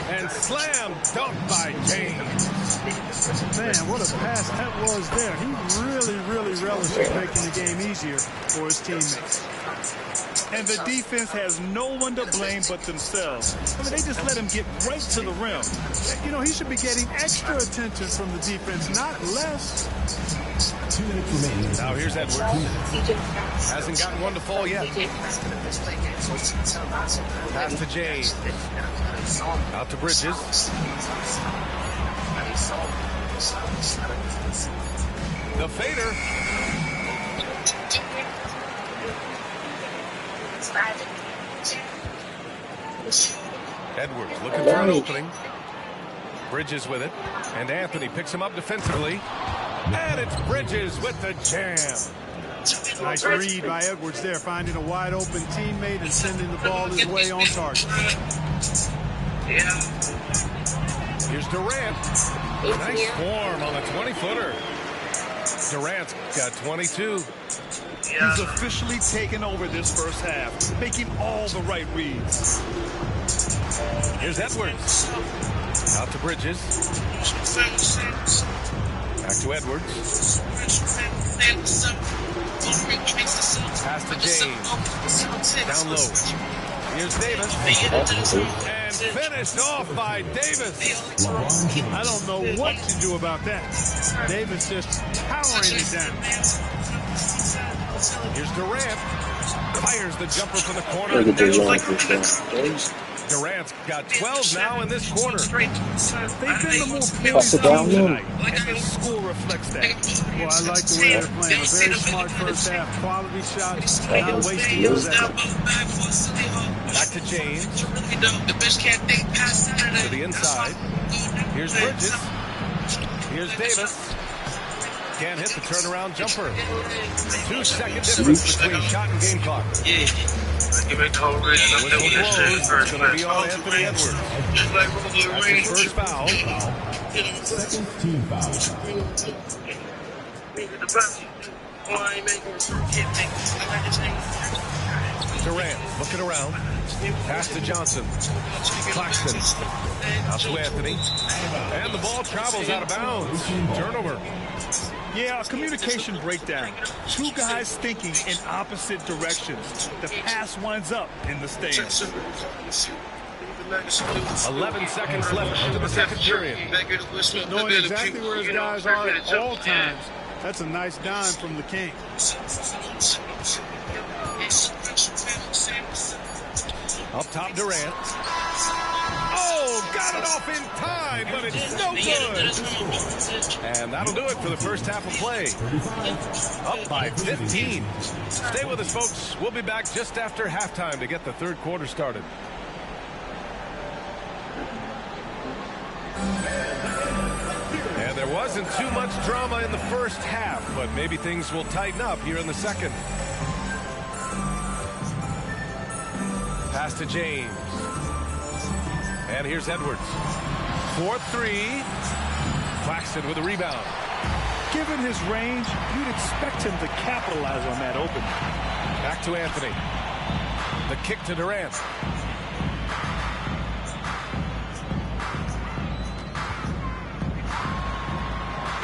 And slam dunk by James. Man, what a pass that was there. He really relishes making the game easier for his teammates. And the defense has no one to blame but themselves. I mean, they just let him get right to the rim. You know, he should be getting extra attention from the defense, not less. 2 minutes remaining. Now here's Edwards. Hasn't gotten one to fall yet. Pass to James. Out to Bridges. The fader. Edwards looking for an opening. Bridges with it. And Anthony picks him up defensively. And it's Bridges with the jam. Nice read by Edwards there, finding a wide open teammate and sending the ball his way on target. Here's Durant. Nice form on a 20-footer. Durant's got 22. He's officially taken over this first half, making all the right reads. Here's Edwards. Out to Bridges. Back to Edwards. Pass to James. Down low. Here's Davis. And finished off by Davis. I don't know what to do about that. Davis just powering it down. Here's Durant. Fires the jumper from the corner. Durant's got 12 now in this quarter. They've been the more patient team tonight, and the score reflects that. Well, I like the way they're playing. A very smart first half. Quality shots, not wasting possession. Back to James. To the inside. Here's Bridges. Here's Davis. Can't hit the turnaround jumper. 2-second difference between shot and game clock. It's going to be on Anthony Edwards. That's his first foul. Second team foul. Durant looking around. Pass to Johnson. Claxton. Out to Anthony. And the ball travels out of bounds. Turnover. Yeah, a communication breakdown. Two guys thinking in opposite directions. The pass winds up in the stands. 11 seconds left into the second period. Knowing exactly where his guys are at all times. That's a nice dime from the King. Up top, Durant. Oh, got it off in time, but it's no good. And that'll do it for the first half of play. Up by 15. Stay with us, folks. We'll be back just after halftime to get the third quarter started. there wasn't too much drama in the first half, but maybe things will tighten up here in the second. Pass to James. And here's Edwards. 4-3. Claxton with a rebound. Given his range, you'd expect him to capitalize on that opening. Back to Anthony. The kick to Durant.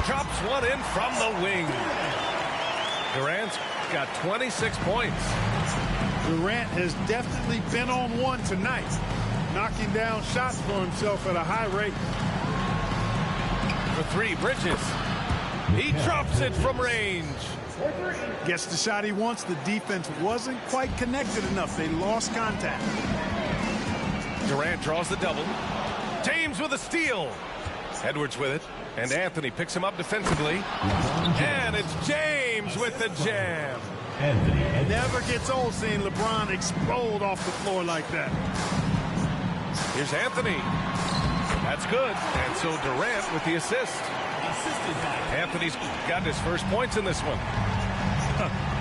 Drops one in from the wing. Durant's got 26 points. Durant has definitely been on one tonight, knocking down shots for himself at a high rate. For three, Bridges. He drops it from range. Gets the shot he wants. The defense wasn't quite connected enough. They lost contact. Durant draws the double. James with a steal. Edwards with it. And Anthony picks him up defensively. And it's James with the jam. It never gets old seeing LeBron explode off the floor like that. Here's Anthony. That's good. And so Durant with the assist. Anthony's got his first points in this one.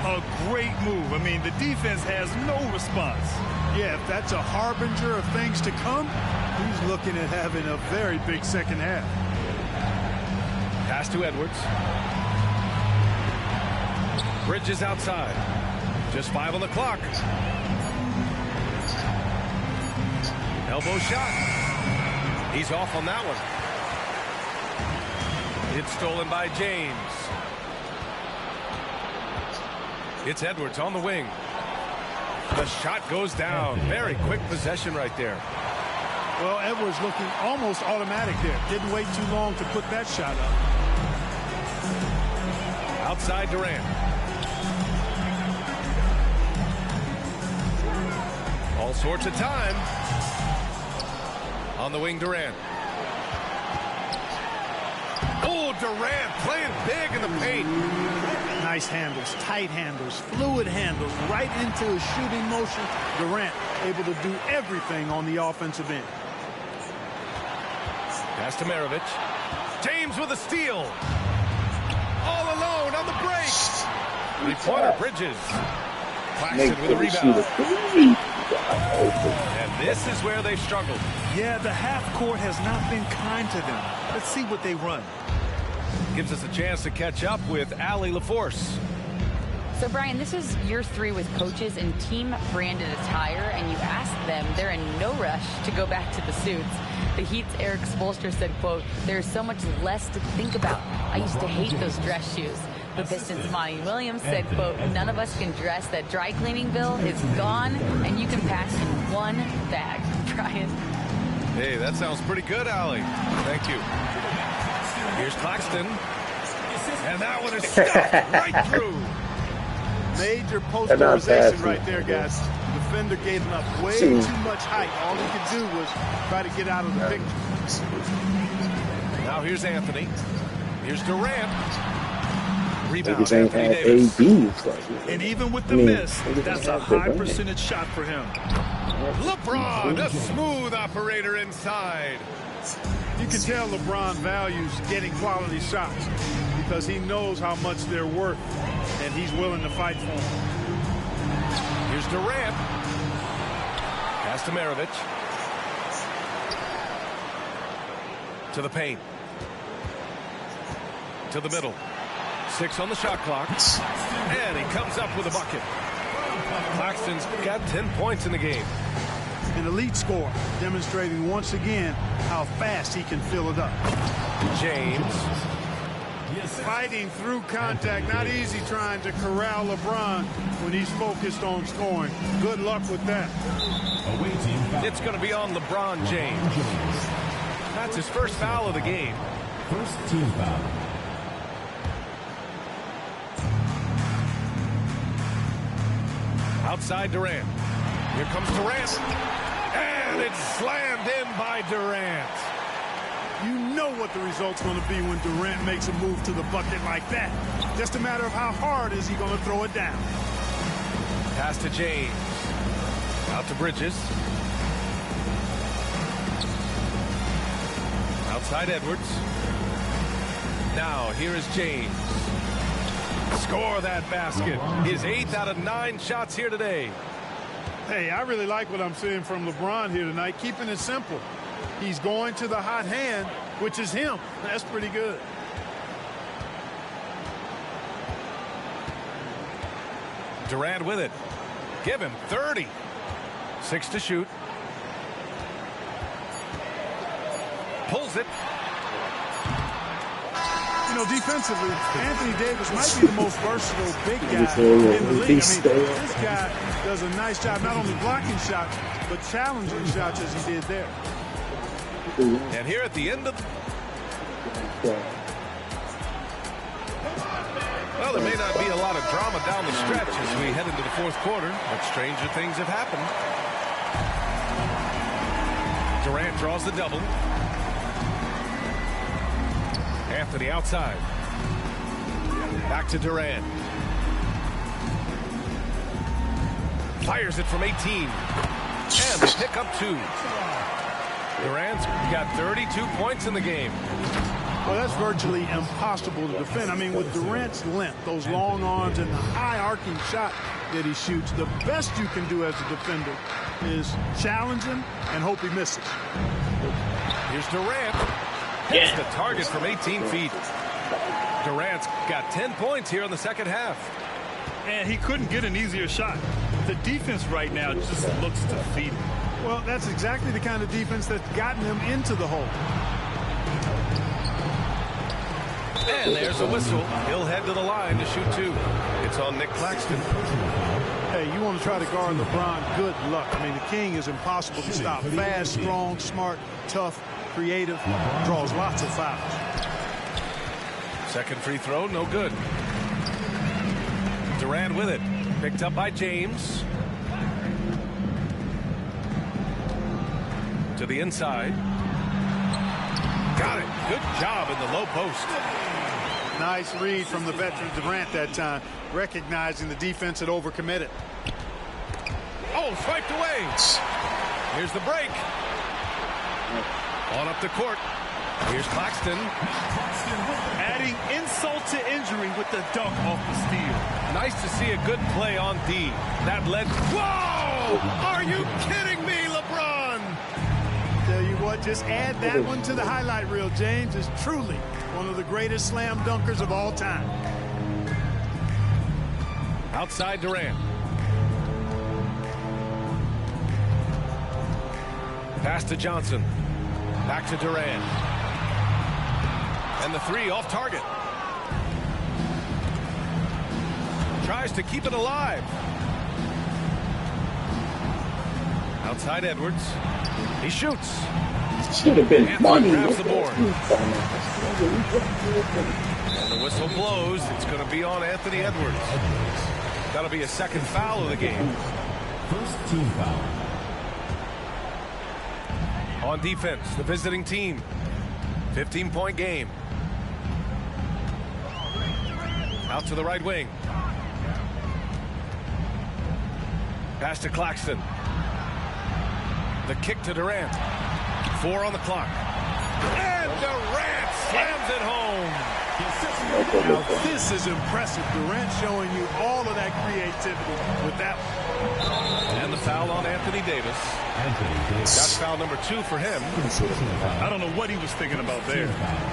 A great move. I mean, the defense has no response. Yeah, if that's a harbinger of things to come, he's looking at having a very big second half. Pass to Edwards. Bridges outside. Just 5 on the clock. Elbow shot. He's off on that one. It's stolen by James. It's Edwards on the wing. The shot goes down. Very quick possession right there. Well, Edwards looking almost automatic there. Didn't wait too long to put that shot up. Outside Durant. All sorts of time. On the wing, Durant. Oh, Durant playing big in the paint. Nice handles, tight handles, fluid handles, right into his shooting motion. Durant able to do everything on the offensive end. Pass to Maravich. James with a steal. All alone on the break. Three-pointer, Bridges. Claxton with a rebound. And this is where they've struggled. Yeah, the half court has not been kind to them. Let's see what they run. Gives us a chance to catch up with Allie LaForce. So, Brian, this is year 3 with coaches in team-branded attire, and you ask them, they're in no rush to go back to the suits. The Heat's Eric Spoelstra said, quote, "There's so much less to think about. I used to hate those dress shoes." The Pistons' Monty Williams said, quote, "None of us can dress. That dry cleaning bill is gone, and you can pass in one bag." Brian. Hey, that sounds pretty good, Allie. Thank you. Here's Claxton. And that one is stuffed right through. Major posterization right there, guys. The defender gave him up way too much height. All he could do was try to get out of the picture. Now here's Anthony. Here's Durant. Rebound, Niggas ain't Anthony had Davis. ABs. And even with the miss, that's a high percentage shot for him. LeBron, a smooth operator inside. You can tell LeBron values getting quality shots because he knows how much they're worth, and he's willing to fight for them. Here's Durant. Pass to Maravich. To the paint. To the middle. 6 on the shot clock. And he comes up with a bucket. Claxton's got 10 points in the game. An elite scorer, demonstrating once again how fast he can fill it up. James. Fighting through contact, not easy trying to corral LeBron when he's focused on scoring. Good luck with that. It's going to be on LeBron James. That's his first foul of the game. First team foul. Outside Durant. Here comes Durant. And it's slammed in by Durant. You know what the result's going to be when Durant makes a move to the bucket like that. Just a matter of how hard is he going to throw it down. Pass to James. Out to Bridges. Outside Edwards. Now, here is James. Score that basket. His 8th out of 9 shots here today. Hey, I really like what I'm seeing from LeBron here tonight, keeping it simple. He's going to the hot hand, which is him. That's pretty good. Durant with it. Give him 30. 6 to shoot. Pulls it. You know, defensively, Anthony Davis might be the most versatile big guy in the league. I mean, this guy does a nice job not only blocking shots, but challenging shots as he did there. And here at the end of... Well, there may not be a lot of drama down the stretch as we head into the 4th quarter, but stranger things have happened. Durant draws the double. Anthony outside. Back to Durant. Fires it from 18. And they pick up 2. Durant's got 32 points in the game. Well, that's virtually impossible to defend. I mean, with Durant's length, those long arms, and the high arcing shot that he shoots, the best you can do as a defender is challenge him and hope he misses. Here's Durant. Hits the target from 18 feet. Durant's got 10 points here in the second half. And he couldn't get an easier shot. The defense right now just looks defeated. Well, that's exactly the kind of defense that's gotten him into the hole. And there's a whistle. He'll head to the line to shoot 2. It's on Nick Claxton. Hey, you want to try to guard LeBron, good luck. I mean, the king is impossible to stop. Fast, strong, smart, tough, creative, draws lots of fouls. Second free throw, no good. Durant with it. Picked up by James. To the inside. Got it. Good job in the low post. Nice read from the veteran Durant that time, recognizing the defense had overcommitted. Oh, swiped away. Here's the break. On up the court. Here's Claxton. Adding insult to injury with the dunk off the steal. Nice to see a good play on D. That led... Whoa! Are you kidding me, LeBron? Tell you what, just add that one to the highlight reel. James is truly one of the greatest slam dunkers of all time. Outside Durant. Pass to Johnson. Back to Durant. And the 3 off target. Tries to keep it alive. Outside Edwards. He shoots. Should have been money. Grabs the board. And the whistle blows. It's going to be on Anthony Edwards. That'll be a second foul of the game. First team foul. On defense, the visiting team. 15-point game. Out to the right wing. Pass to Claxton. The kick to Durant. 4 on the clock. And Durant slams it home. Now, this is impressive. Durant showing you all of that creativity with that one. And the foul on Anthony Davis. That's foul number 2 for him. I don't know what he was thinking about there.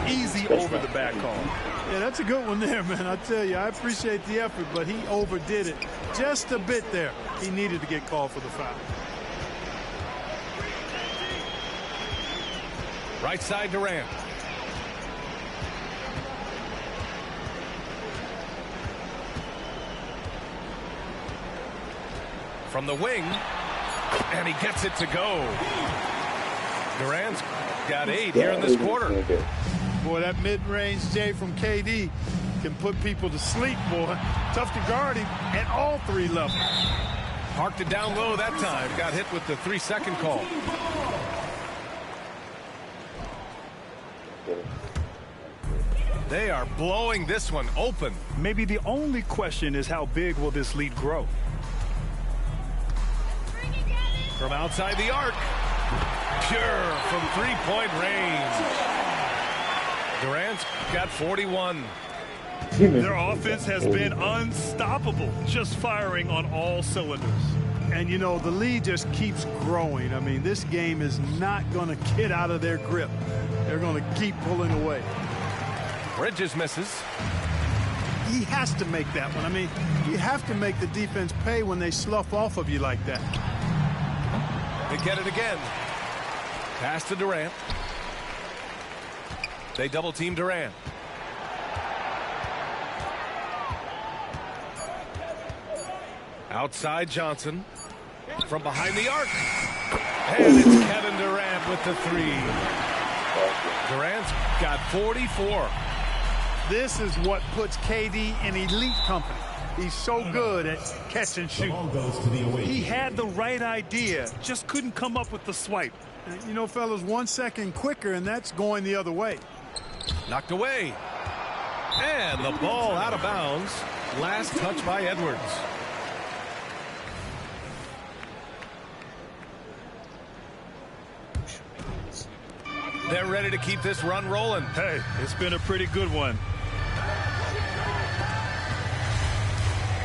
Easy over the back call. Yeah, that's a good one there, man. I tell you, I appreciate the effort, but he overdid it just a bit there. He needed to get called for the foul. Right side Durant. From the wing. And he gets it to go. Durant's got 8 here in this quarter. Boy, that mid-range J from KD can put people to sleep, boy. Tough to guard him at all 3 levels. Parked it down low that time. Got hit with the 3-second call. They are blowing this one open. Maybe the only question is how big will this lead grow? From outside the arc. Pure from 3-point range. Durant's got 41. Their offense has been unstoppable, just firing on all cylinders. And, you know, the lead just keeps growing. I mean, this game is not going to get out of their grip. They're going to keep pulling away. Bridges misses. He has to make that one. I mean, you have to make the defense pay when they slough off of you like that. They get it again. Pass to Durant. They double team Durant. Outside Johnson. From behind the arc. And it's Kevin Durant with the three. Durant's got 44. This is what puts KD in elite company. He's so good at catch and shoot. He had the right idea, just couldn't come up with the swipe. You know, fellas, 1 second quicker, and that's going the other way. Knocked away. And the ball out of bounds. Last touch by Edwards. They're ready to keep this run rolling. Hey, it's been a pretty good one.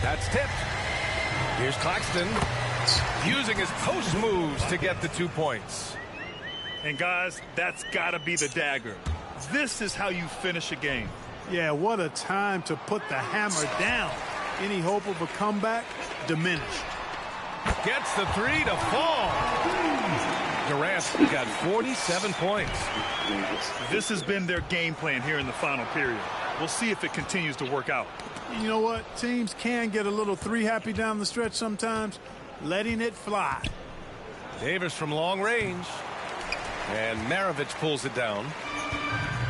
That's tipped. Here's Claxton using his post moves to get the 2 points. And guys, that's got to be the dagger. This is how you finish a game. Yeah, what a time to put the hammer down. Any hope of a comeback diminished. Gets the three to fall. Durant's got 47 points. This has been their game plan here in the final period. We'll see if it continues to work out. You know what? Teams can get a little three happy down the stretch sometimes. Letting it fly. Davis from long range. And Maravich pulls it down.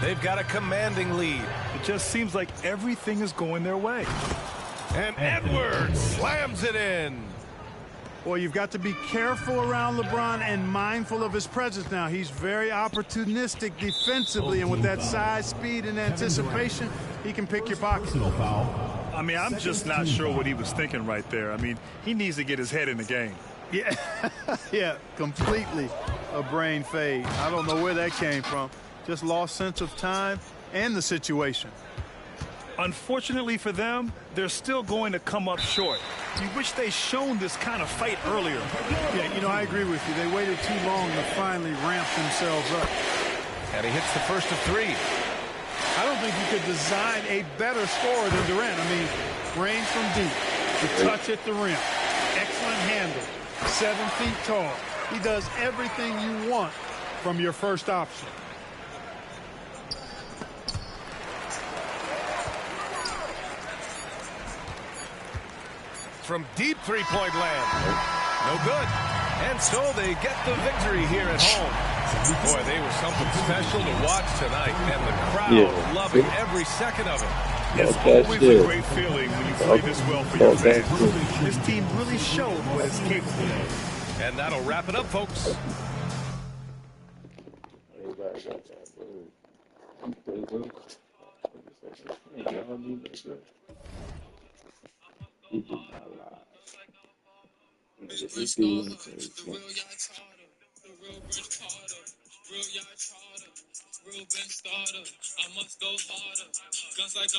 They've got a commanding lead. It just seems like everything is going their way. And Edwards slams it in. Well, you've got to be careful around LeBron and mindful of his presence now. He's very opportunistic defensively, and with that size, speed, and anticipation, he can pick your pocket. I mean, I'm just not sure what he was thinking right there. I mean, he needs to get his head in the game. Yeah, yeah, completely a brain fade. I don't know where that came from. Just lost sense of time and the situation. Unfortunately for them, they're still going to come up short. You wish they'd shown this kind of fight earlier. Yeah, you know, I agree with you. They waited too long to finally ramp themselves up. And he hits the first of three. I don't think you could design a better scorer than Durant. I mean, range from deep, the touch at the rim, excellent handle, 7 feet tall. He does everything you want from your first option. From deep three-point land. No good. And so they get the victory here at home. Boy, they were something special to watch tonight, and the crowd loving every second of it. It's always a great feeling when you play this well for your fans. This team really showed what it's capable of. And that'll wrap it up, folks. Real bench starter. I must go harder. Guns like